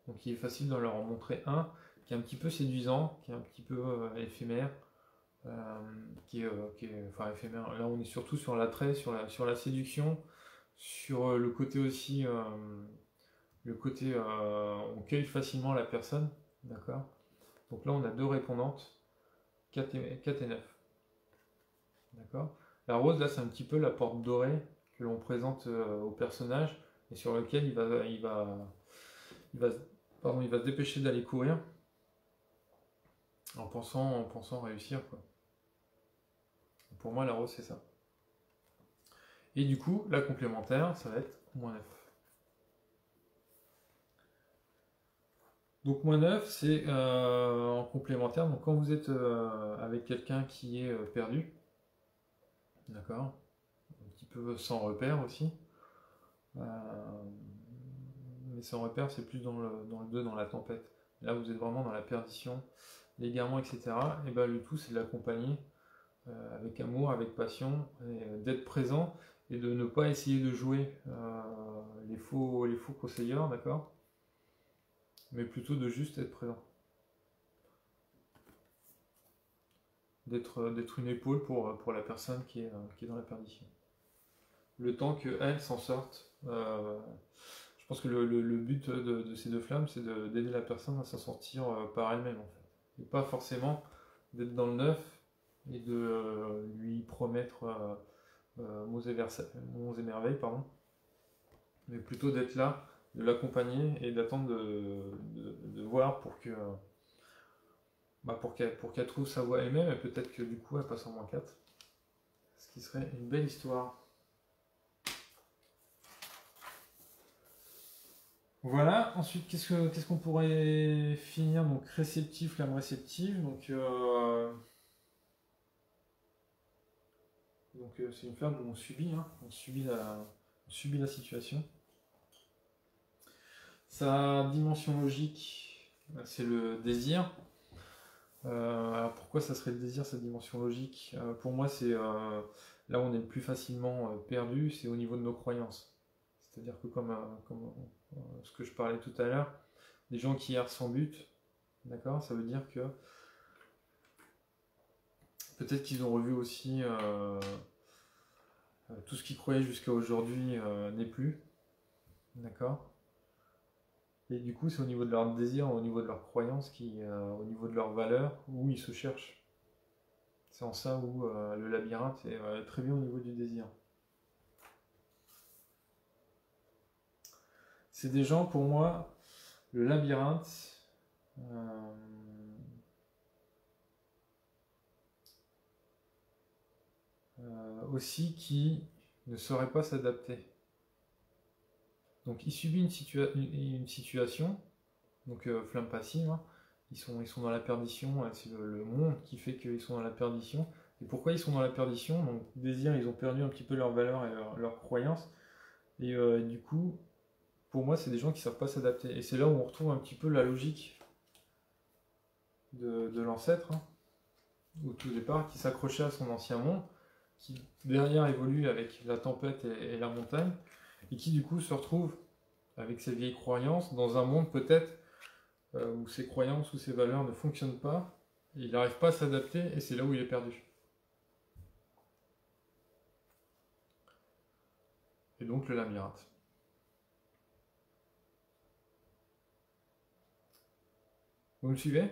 donc il est facile de leur en montrer un qui est un petit peu séduisant, qui est un petit peu éphémère, enfin éphémère. Là on est surtout sur l'attrait, sur la séduction, sur le côté aussi, on cueille facilement la personne, d'accord. Donc là on a deux répondantes, 4 et 9. D'accord. La rose là c'est un petit peu la porte dorée que l'on présente au personnage et sur lequel il va se dépêcher d'aller courir en pensant réussir, quoi. Pour moi la rose c'est ça. Et du coup la complémentaire ça va être -9. Donc -9, c'est en complémentaire. Donc quand vous êtes avec quelqu'un qui est perdu, d'accord, un petit peu sans repère aussi, mais sans repère, c'est plus dans le 2, dans la tempête. Là, vous êtes vraiment dans la perdition, l'égarement, etc. Et ben le tout, c'est de l'accompagner avec amour, avec passion, d'être présent et de ne pas essayer de jouer les faux conseillers, d'accord, mais plutôt de juste être présent. D'être une épaule pour la personne qui est dans la perdition. Le temps qu'elle s'en sorte. Je pense que le but de ces deux flammes, c'est d'aider la personne à s'en sortir par elle-même, en fait. Et pas forcément d'être dans le neuf et de lui promettre monts et merveilles, pardon. Mais plutôt d'être là, de l'accompagner et d'attendre de voir pour que pour qu'elle trouve sa voie elle-même, et peut-être que du coup elle passe en -4. Ce qui serait une belle histoire. Voilà, ensuite qu'est-ce qu'on pourrait finir? Donc réceptif, flamme réceptive, donc c'est une flamme où on subit, hein, on subit la situation. Sa dimension logique, c'est le désir. Alors pourquoi ça serait le désir, cette dimension logique? Pour moi, c'est là où on est le plus facilement perdu, c'est au niveau de nos croyances. C'est-à-dire que comme ce que je parlais tout à l'heure, des gens qui errent sans but, d'accord, ça veut dire que peut-être qu'ils ont revu aussi tout ce qu'ils croyaient jusqu'à aujourd'hui n'est plus, d'accord. Et du coup, c'est au niveau de leur désir, au niveau de leurs croyances, au niveau de leurs valeurs, où ils se cherchent. C'est en ça où le labyrinthe est très bien au niveau du désir. C'est des gens, pour moi, le labyrinthe, aussi qui ne saurait pas s'adapter. Donc il subit une situation, donc flamme passive, hein. Ils sont dans la perdition, c'est le monde qui fait qu'ils sont dans la perdition. Et pourquoi ils sont dans la perdition? Donc désir, ils ont perdu un petit peu leur valeur et leur croyance. Et du coup, pour moi, c'est des gens qui ne savent pas s'adapter. Et c'est là où on retrouve un petit peu la logique de l'ancêtre, hein, au tout départ, qui s'accrochait à son ancien monde, qui derrière évolue avec la tempête et la montagne, et qui du coup se retrouve avec ses vieilles croyances dans un monde peut-être où ses croyances ou ses valeurs ne fonctionnent pas, et il n'arrive pas à s'adapter, et c'est là où il est perdu. Et donc le labyrinthe. Vous me suivez?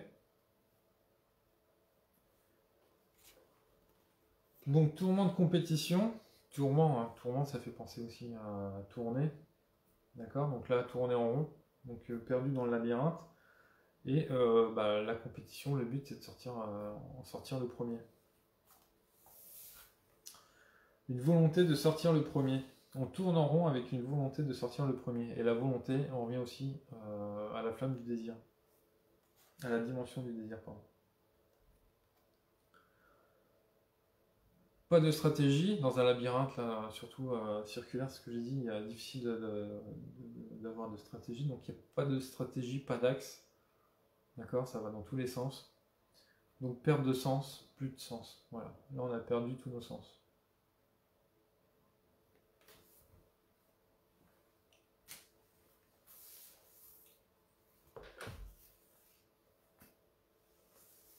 Donc tourment de compétition, tourment, ça fait penser aussi à tourner, d'accord? Donc là, tourner en rond, donc perdu dans le labyrinthe, et la compétition, le but c'est de en sortir le premier. Une volonté de sortir le premier. On tourne en rond avec une volonté de sortir le premier. Et la volonté, on revient aussi à la flamme du désir, à la dimension du désir, pardon. Pas de stratégie dans un labyrinthe, là, surtout circulaire, ce que j'ai dit, il est difficile d'avoir de stratégie, donc il n'y a pas de stratégie, pas d'axe, d'accord, ça va dans tous les sens. Donc perte de sens, plus de sens, voilà, là on a perdu tous nos sens.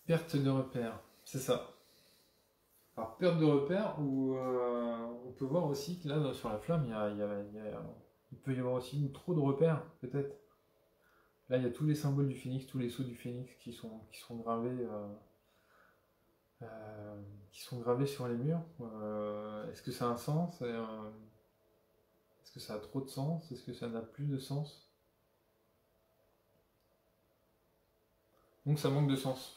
Perte de repère, c'est ça. Alors, perte de repère, où on peut voir aussi que là, sur la flamme, il peut y avoir aussi trop de repères, peut-être. Là, il y a tous les symboles du phénix, tous les sceaux du phénix qui sont gravés sur les murs. Est-ce que ça a un sens? Est-ce que ça a trop de sens? Est-ce que ça n'a plus de sens? Donc ça manque de sens.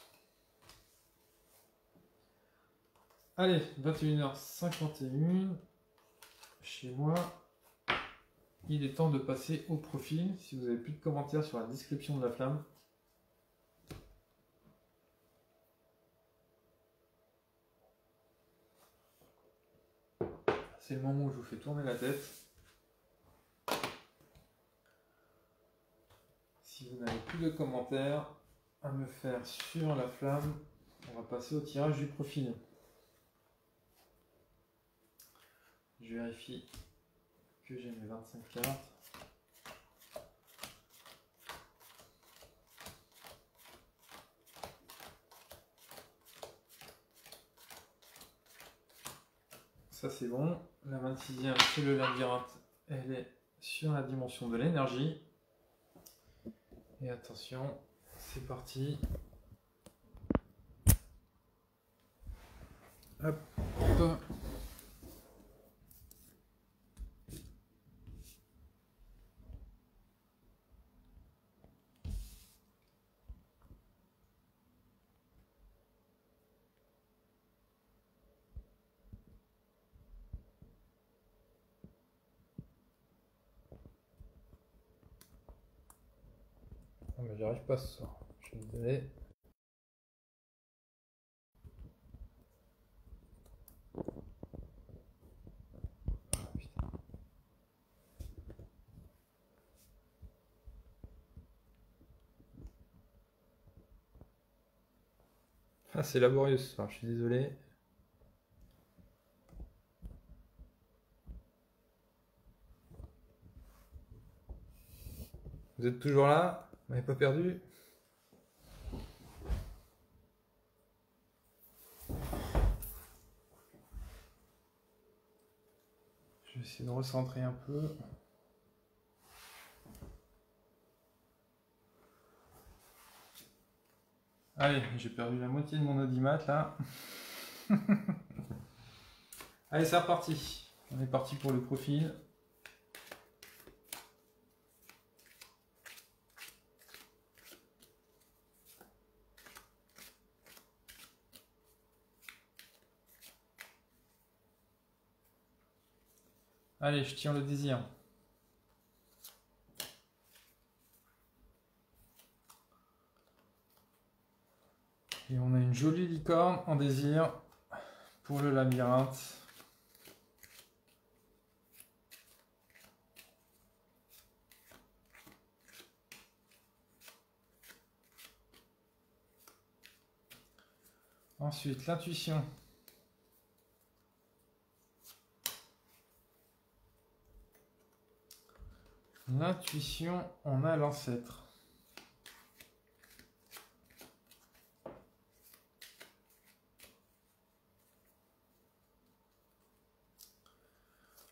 Allez, 21h51, chez moi, il est temps de passer au profil. Si vous n'avez plus de commentaires sur la description de la flamme, c'est le moment où je vous fais tourner la tête. Si vous n'avez plus de commentaires à me faire sur la flamme, on va passer au tirage du profil. Je vérifie que j'ai mes 25 cartes. Ça c'est bon. La 26e, c'est le labyrinthe. Elle est sur la dimension de l'énergie. Et attention, c'est parti. Hop. Oh, mais j'arrive pas ce soir. Je suis désolé. Ah, putain. Ah, c'est laborieux ce soir, je suis désolé. Vous êtes toujours là? Vous m'avez pas perdu? Je vais essayer de recentrer un peu. Allez, j'ai perdu la moitié de mon audimat là. Allez, c'est reparti. On est parti pour le profil. Allez, je tire le désir. Et on a une jolie licorne en désir pour le labyrinthe. Ensuite, l'intuition. L'intuition, on a l'ancêtre.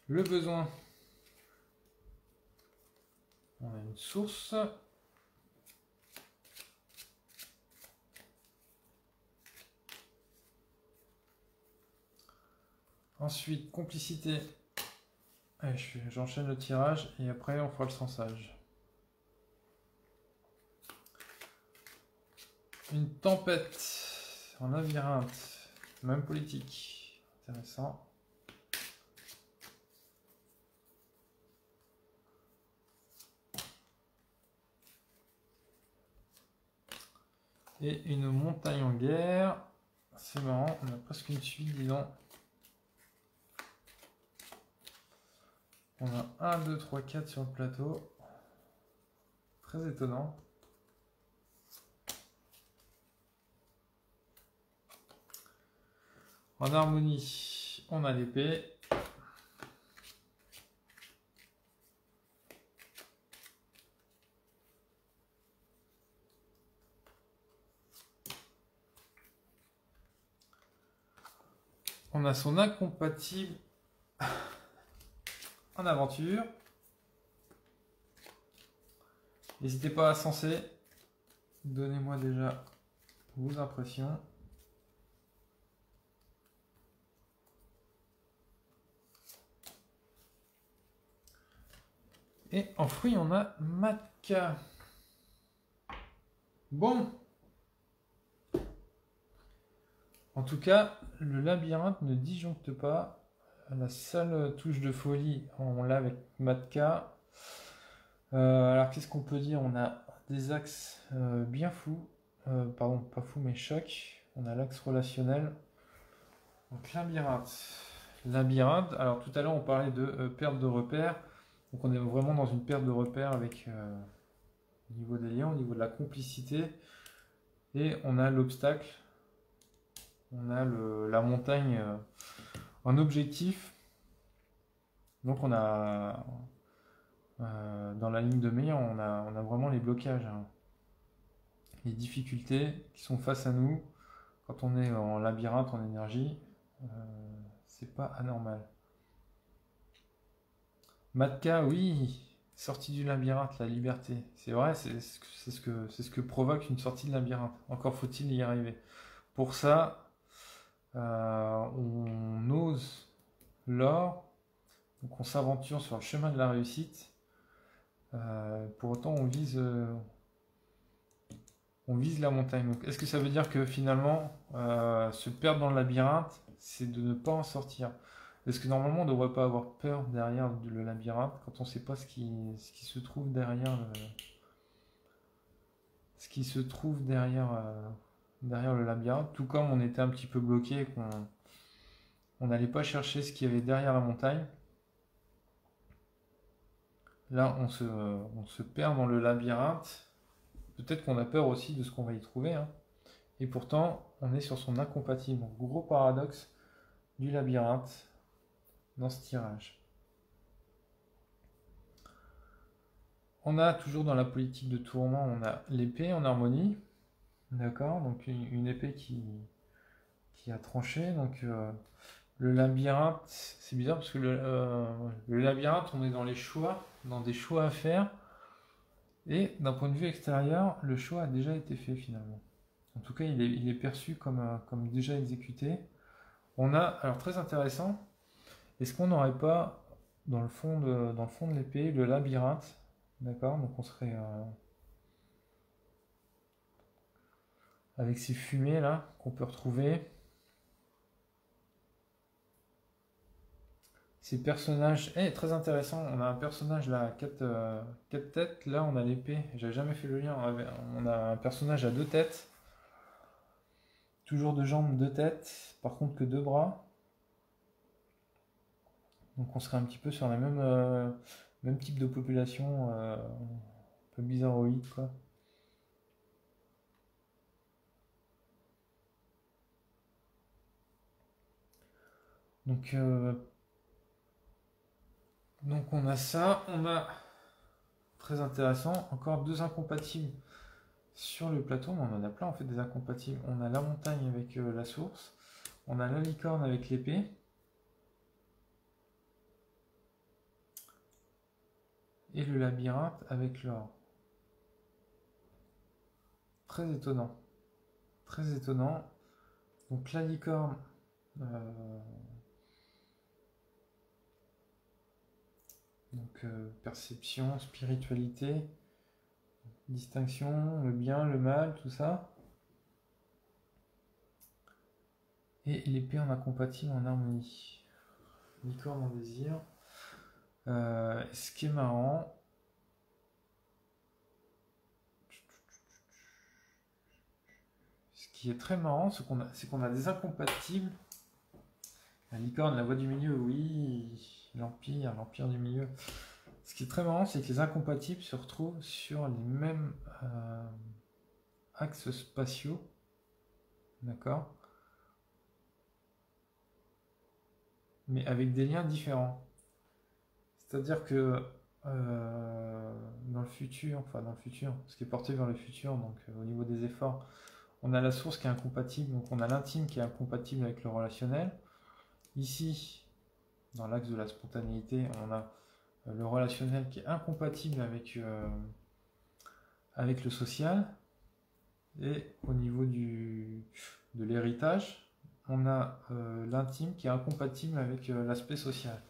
Le besoin. On a une source. Ensuite, complicité. Allez, j'enchaîne le tirage et après on fera le sensage. Une tempête en labyrinthe, même politique. Intéressant. Et une montagne en guerre. C'est marrant, on a presque une suite, dis donc. On a 1, 2, 3, 4 sur le plateau. Très étonnant. En harmonie, on a l'épée. On a son incompatible en aventure. N'hésitez pas à censer. Donnez-moi déjà vos impressions. Et en fruit, on a Matka. Bon. En tout cas, le labyrinthe ne disjoncte pas. La seule touche de folie, on l'a avec Matka. Alors, qu'est-ce qu'on peut dire? On a des axes bien fous. Pardon, pas fous, mais choc. On a l'axe relationnel. Donc, labyrinthe. labyrinthe. Alors tout à l'heure on parlait de perte de repères. Donc on est vraiment dans une perte de repères avec au niveau des liens, au niveau de la complicité. Et on a l'obstacle, on a la montagne en objectif. Donc on a dans la ligne de mire, on a vraiment les blocages, hein, les difficultés qui sont face à nous quand on est en labyrinthe, en énergie. C'est pas anormal. Matka, oui, sortie du labyrinthe, la liberté. C'est vrai, c'est ce que provoque une sortie de labyrinthe. Encore faut-il y arriver. Pour ça, on ose l'or, donc on s'aventure sur le chemin de la réussite. Pour autant, on vise la montagne. Donc, est-ce que ça veut dire que finalement, se perdre dans le labyrinthe, c'est de ne pas en sortir? Est-ce que normalement on ne devrait pas avoir peur derrière le labyrinthe quand on ne sait pas ce qui se trouve derrière derrière le labyrinthe, tout comme on était un petit peu bloqué et qu'on n'allait pas chercher ce qu'il y avait derrière la montagne. Là, on se perd dans le labyrinthe. Peut-être qu'on a peur aussi de ce qu'on va y trouver, hein. Et pourtant, on est sur son incompatible. Donc, gros paradoxe du labyrinthe dans ce tirage. On a toujours dans la politique de tourment, on a l'épée en harmonie. D'accord, donc une épée qui a tranché. Donc le labyrinthe, c'est bizarre parce que le labyrinthe, on est dans les choix, dans des choix à faire. Et d'un point de vue extérieur, le choix a déjà été fait finalement. En tout cas, il est perçu comme déjà exécuté. On a, alors très intéressant, est-ce qu'on n'aurait pas dans le fond de l'épée le labyrinthe? D'accord, donc on serait avec ces fumées là qu'on peut retrouver. Ces personnages, très intéressant, on a un personnage là à 4 têtes, là on a l'épée, j'avais jamais fait le lien, on a un personnage à 2 têtes, toujours 2 jambes, 2 têtes, par contre que 2 bras. Donc on serait un petit peu sur la même type de population, un peu bizarroïde quoi. Donc on a ça, on a, très intéressant, encore 2 incompatibles sur le plateau, mais on en a plein en fait des incompatibles. On a la montagne avec la source, on a la licorne avec l'épée, et le labyrinthe avec l'or. Très étonnant. Très étonnant. Donc la licorne, perception, spiritualité, distinction, le bien, le mal, tout ça. Et l'épée en incompatible en harmonie. Licorne en désir. Ce qui est marrant, ce qui est très marrant, c'est qu'on a des incompatibles. La licorne, la voie du milieu, oui, l'empire du milieu. Ce qui est très marrant, c'est que les incompatibles se retrouvent sur les mêmes axes spatiaux, d'accord, mais avec des liens différents. C'est-à-dire que dans le futur, ce qui est porté vers le futur, donc au niveau des efforts, on a la source qui est incompatible, donc on a l'intime qui est incompatible avec le relationnel. Ici, dans l'axe de la spontanéité, on a le relationnel qui est incompatible avec le social. Et au niveau de l'héritage, on a l'intime qui est incompatible avec l'aspect social.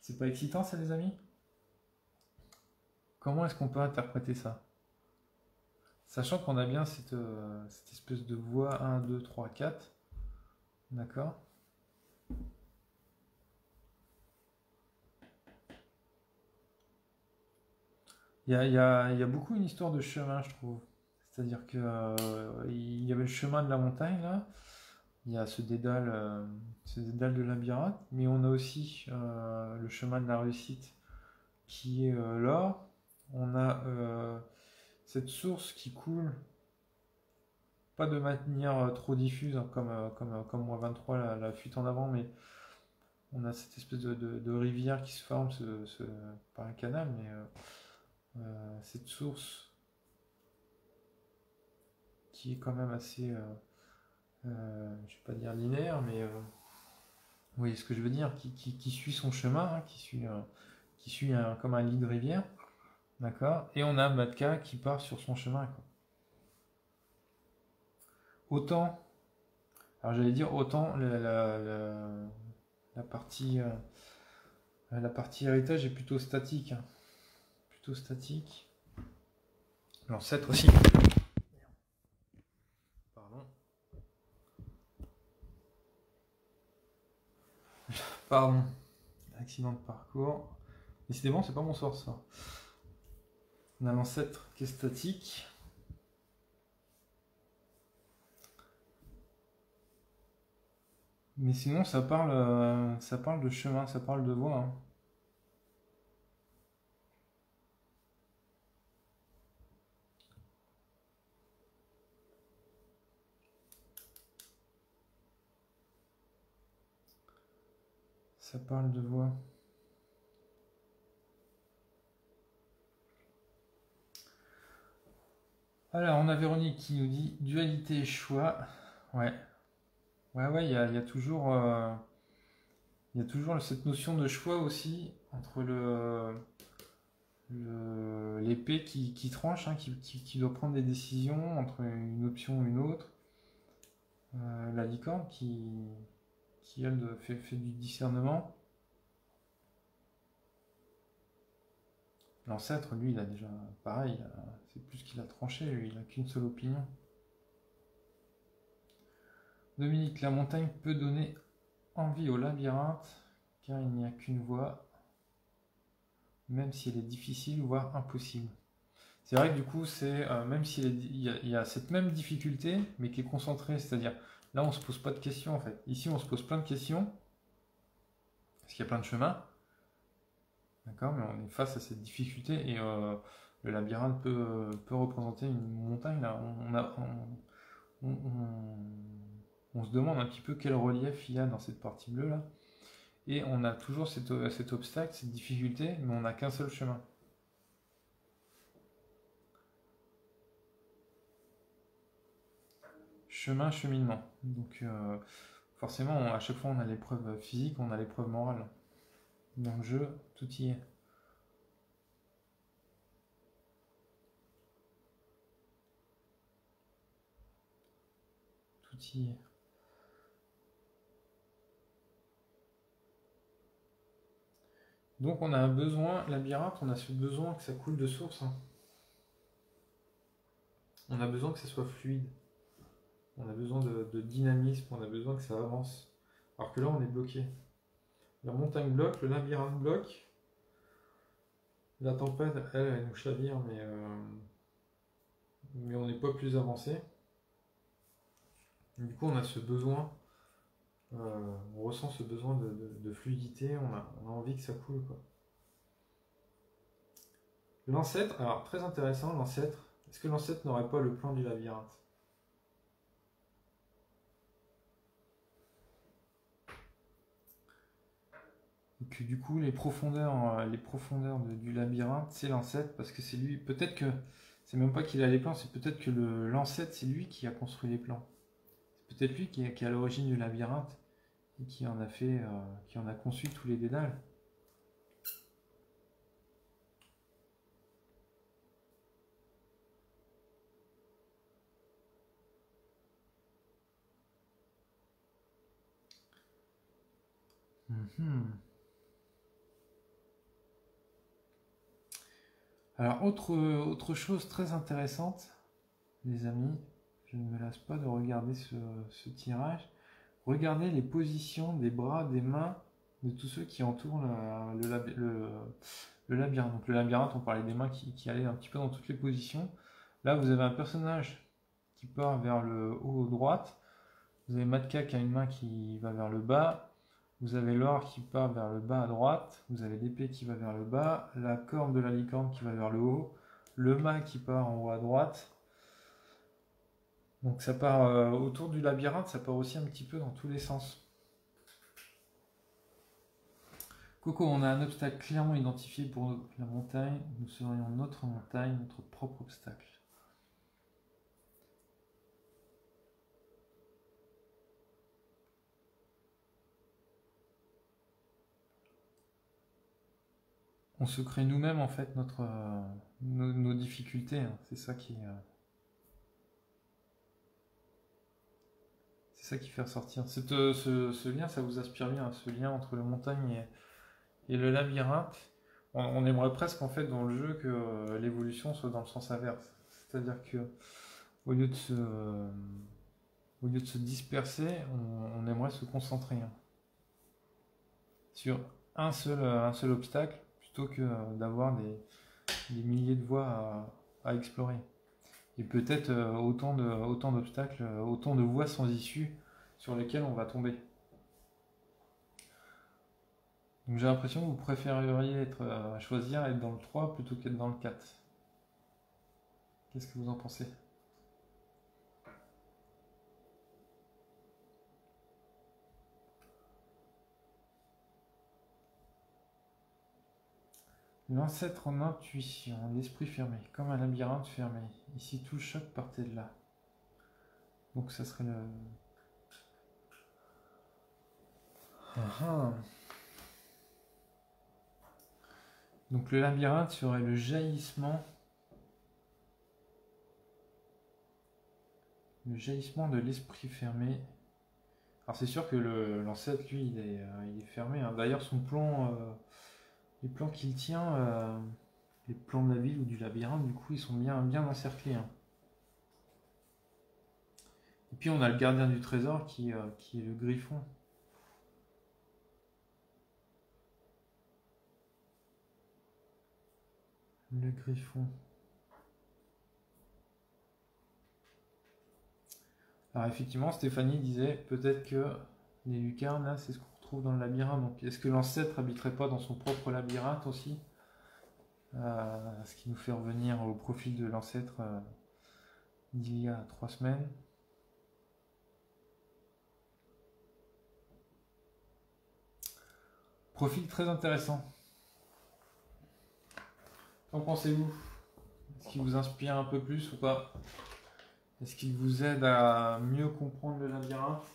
C'est pas excitant ça les amis? Comment est-ce qu'on peut interpréter ça? Sachant qu'on a bien cette espèce de voie 1, 2, 3, 4. D'accord? Il y a beaucoup une histoire de chemin, je trouve. C'est-à-dire que il y avait le chemin de la montagne là. il y a ce dédale de labyrinthe, mais on a aussi le chemin de la réussite qui est là. On a cette source qui coule, pas de manière trop diffuse, hein, comme moi 23, la fuite en avant, mais on a cette espèce de rivière qui se forme par un canal, mais cette source qui est quand même assez, je vais pas dire linéaire, mais vous voyez ce que je veux dire, qui suit son chemin, hein, qui suit comme un lit de rivière, d'accord. Et on a Matka qui part sur son chemin, quoi. Autant, alors j'allais dire autant la partie héritage est plutôt statique, hein. Plutôt statique. L'ancêtre aussi. Pardon. Pardon. Accident de parcours. Décidément, c'est pas mon sort ça. On a l'ancêtre qui est statique. Mais sinon, ça parle de chemin, ça parle de voie, hein. Ça parle de voie. Alors, on a Véronique qui nous dit dualité et choix. Ouais. Ouais, il y a toujours, cette notion de choix aussi entre l'épée qui tranche, hein, qui doit prendre des décisions entre une option ou une autre. La licorne qui elle, fait du discernement. L'ancêtre, lui, il a déjà, pareil, c'est plus qu'il a tranché, lui, il n'a qu'une seule opinion. Dominique, la montagne peut donner envie au labyrinthe, car il n'y a qu'une voie, même si elle est difficile, voire impossible. C'est vrai que du coup, même s'il y a cette même difficulté, mais qui est concentrée, c'est-à-dire, là, on se pose pas de questions, en fait. Ici, on se pose plein de questions, parce qu'il y a plein de chemins, d'accord, mais on est face à cette difficulté, et le labyrinthe peut représenter une montagne, là. On se demande un petit peu quel relief il y a dans cette partie bleue, là. Et on a toujours cet obstacle, cette difficulté, mais on n'a qu'un seul chemin. Chemin, cheminement. Donc forcément, à chaque fois on a l'épreuve physique, on a l'épreuve morale. Dans le jeu, tout y est. Tout y est. Donc on a un besoin, labyrinthe, on a ce besoin que ça coule de source, hein. On a besoin que ça soit fluide. On a besoin de dynamisme, on a besoin que ça avance. Alors que là on est bloqué. La montagne bloque, le labyrinthe bloque. La tempête, elle nous chavire, mais on n'est pas plus avancé. Du coup on a ce besoin, on ressent ce besoin de fluidité, on a envie que ça coule, quoi. L'ancêtre, alors très intéressant, l'ancêtre. Est-ce que l'ancêtre n'aurait pas le plan du labyrinthe? Et que du coup les profondeurs du labyrinthe, c'est l'ancêtre, parce que c'est lui, peut-être que c'est même pas qu'il a les plans, c'est peut-être que l'ancêtre c'est lui qui a construit les plans. C'est peut-être lui qui est à l'origine du labyrinthe et qui en a conçu tous les dédales. Alors, autre chose très intéressante, les amis, je ne me lasse pas de regarder ce tirage. Regardez les positions des bras, des mains de tous ceux qui entourent le labyrinthe. Donc, le labyrinthe, on parlait des mains qui allaient un petit peu dans toutes les positions. Là, vous avez un personnage qui part vers le haut droite, Vous avez Matka qui a une main qui va vers le bas. Vous avez l'or qui part vers le bas à droite. Vous avez l'épée qui va vers le bas. La corne de la licorne qui va vers le haut. Le mât qui part en haut à droite. Donc ça part autour du labyrinthe, ça part aussi un petit peu dans tous les sens. Coco, on a un obstacle clairement identifié pour la montagne. Nous serions notre montagne, notre propre obstacle. On se crée nous-mêmes en fait nos difficultés. Hein. C'est ça qui fait ressortir. Ce lien, ça vous aspire bien, ce lien entre la montagne et le labyrinthe. On aimerait presque en fait dans le jeu que l'évolution soit dans le sens inverse. C'est-à-dire que au lieu de se disperser, on aimerait se concentrer sur un seul obstacle plutôt que d'avoir des milliers de voies à explorer. Et peut-être autant d'obstacles, autant de voies sans issue sur lesquelles on va tomber. Donc j'ai l'impression que vous préféreriez choisir être dans le 3 plutôt qu'être dans le 4. Qu'est-ce que vous en pensez ? L'ancêtre en intuition, l'esprit fermé, comme un labyrinthe fermé. Ici tout le choc partait de là. Donc ça serait le... Donc le labyrinthe serait le jaillissement. Le jaillissement de l'esprit fermé. Alors c'est sûr que l'ancêtre, lui, il est fermé. Hein. D'ailleurs, son plan, les plans qu'il tient, les plans de la ville ou du labyrinthe, du coup, ils sont bien encerclés. Hein. Et puis on a le gardien du trésor qui est le griffon. Le griffon. Alors effectivement, Stéphanie disait peut-être que les lucarnes, là, c'est ce qu'on retrouve dans le labyrinthe. Donc est-ce que l'ancêtre habiterait pas dans son propre labyrinthe aussi ce qui nous fait revenir au profil de l'ancêtre d'il y a 3 semaines. Profil très intéressant. Qu'en pensez-vous? Est-ce qu'il vous inspire un peu plus ou pas? Est-ce qu'il vous aide à mieux comprendre le labyrinthe?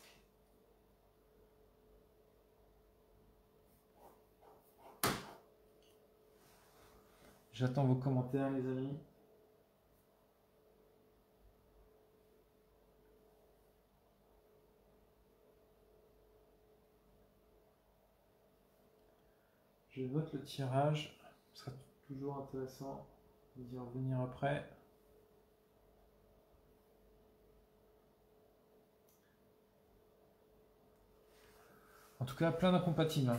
J'attends vos commentaires, les amis. Je note le tirage. Ce sera toujours intéressant d'y revenir après. En tout cas, plein d'incompatibles.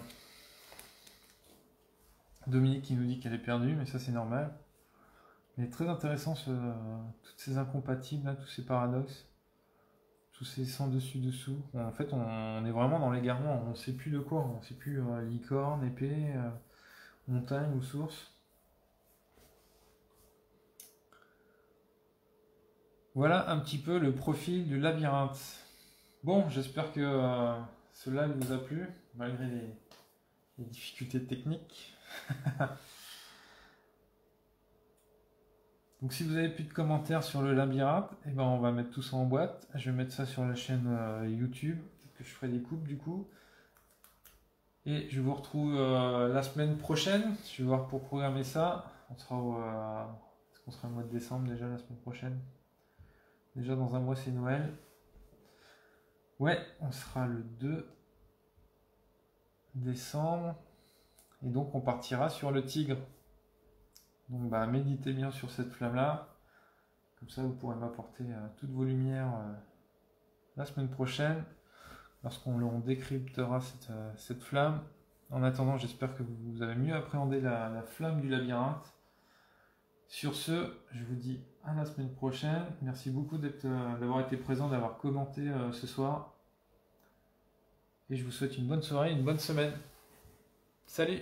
Dominique qui nous dit qu'elle est perdue, mais ça c'est normal. Mais très intéressant toutes ces incompatibles, là, tous ces paradoxes, tous ces sans dessus-dessous. En fait, on est vraiment dans l'égarement, on ne sait plus de quoi, on ne sait plus licorne, épée, montagne ou source. Voilà un petit peu le profil du labyrinthe. Bon, j'espère que ce live vous a plu, malgré les difficultés techniques. Donc si vous avez plus de commentaires sur le labyrinthe, eh ben on va mettre tout ça en boîte. Je vais mettre ça sur la chaîne YouTube, peut-être que je ferai des coupes du coup. Et je vous retrouve la semaine prochaine. Je vais voir pour programmer ça. Est-ce qu'on sera au mois de décembre déjà la semaine prochaine? Déjà dans un mois c'est Noël. Ouais, on sera le 2 décembre. Et donc on partira sur le tigre. Donc bah, méditez bien sur cette flamme-là. Comme ça, vous pourrez m'apporter toutes vos lumières la semaine prochaine, lorsqu'on décryptera cette flamme. En attendant, j'espère que vous avez mieux appréhendé la flamme du labyrinthe. Sur ce, je vous dis à la semaine prochaine. Merci beaucoup d'avoir été présent, d'avoir commenté ce soir. Et je vous souhaite une bonne soirée, une bonne semaine. Salut!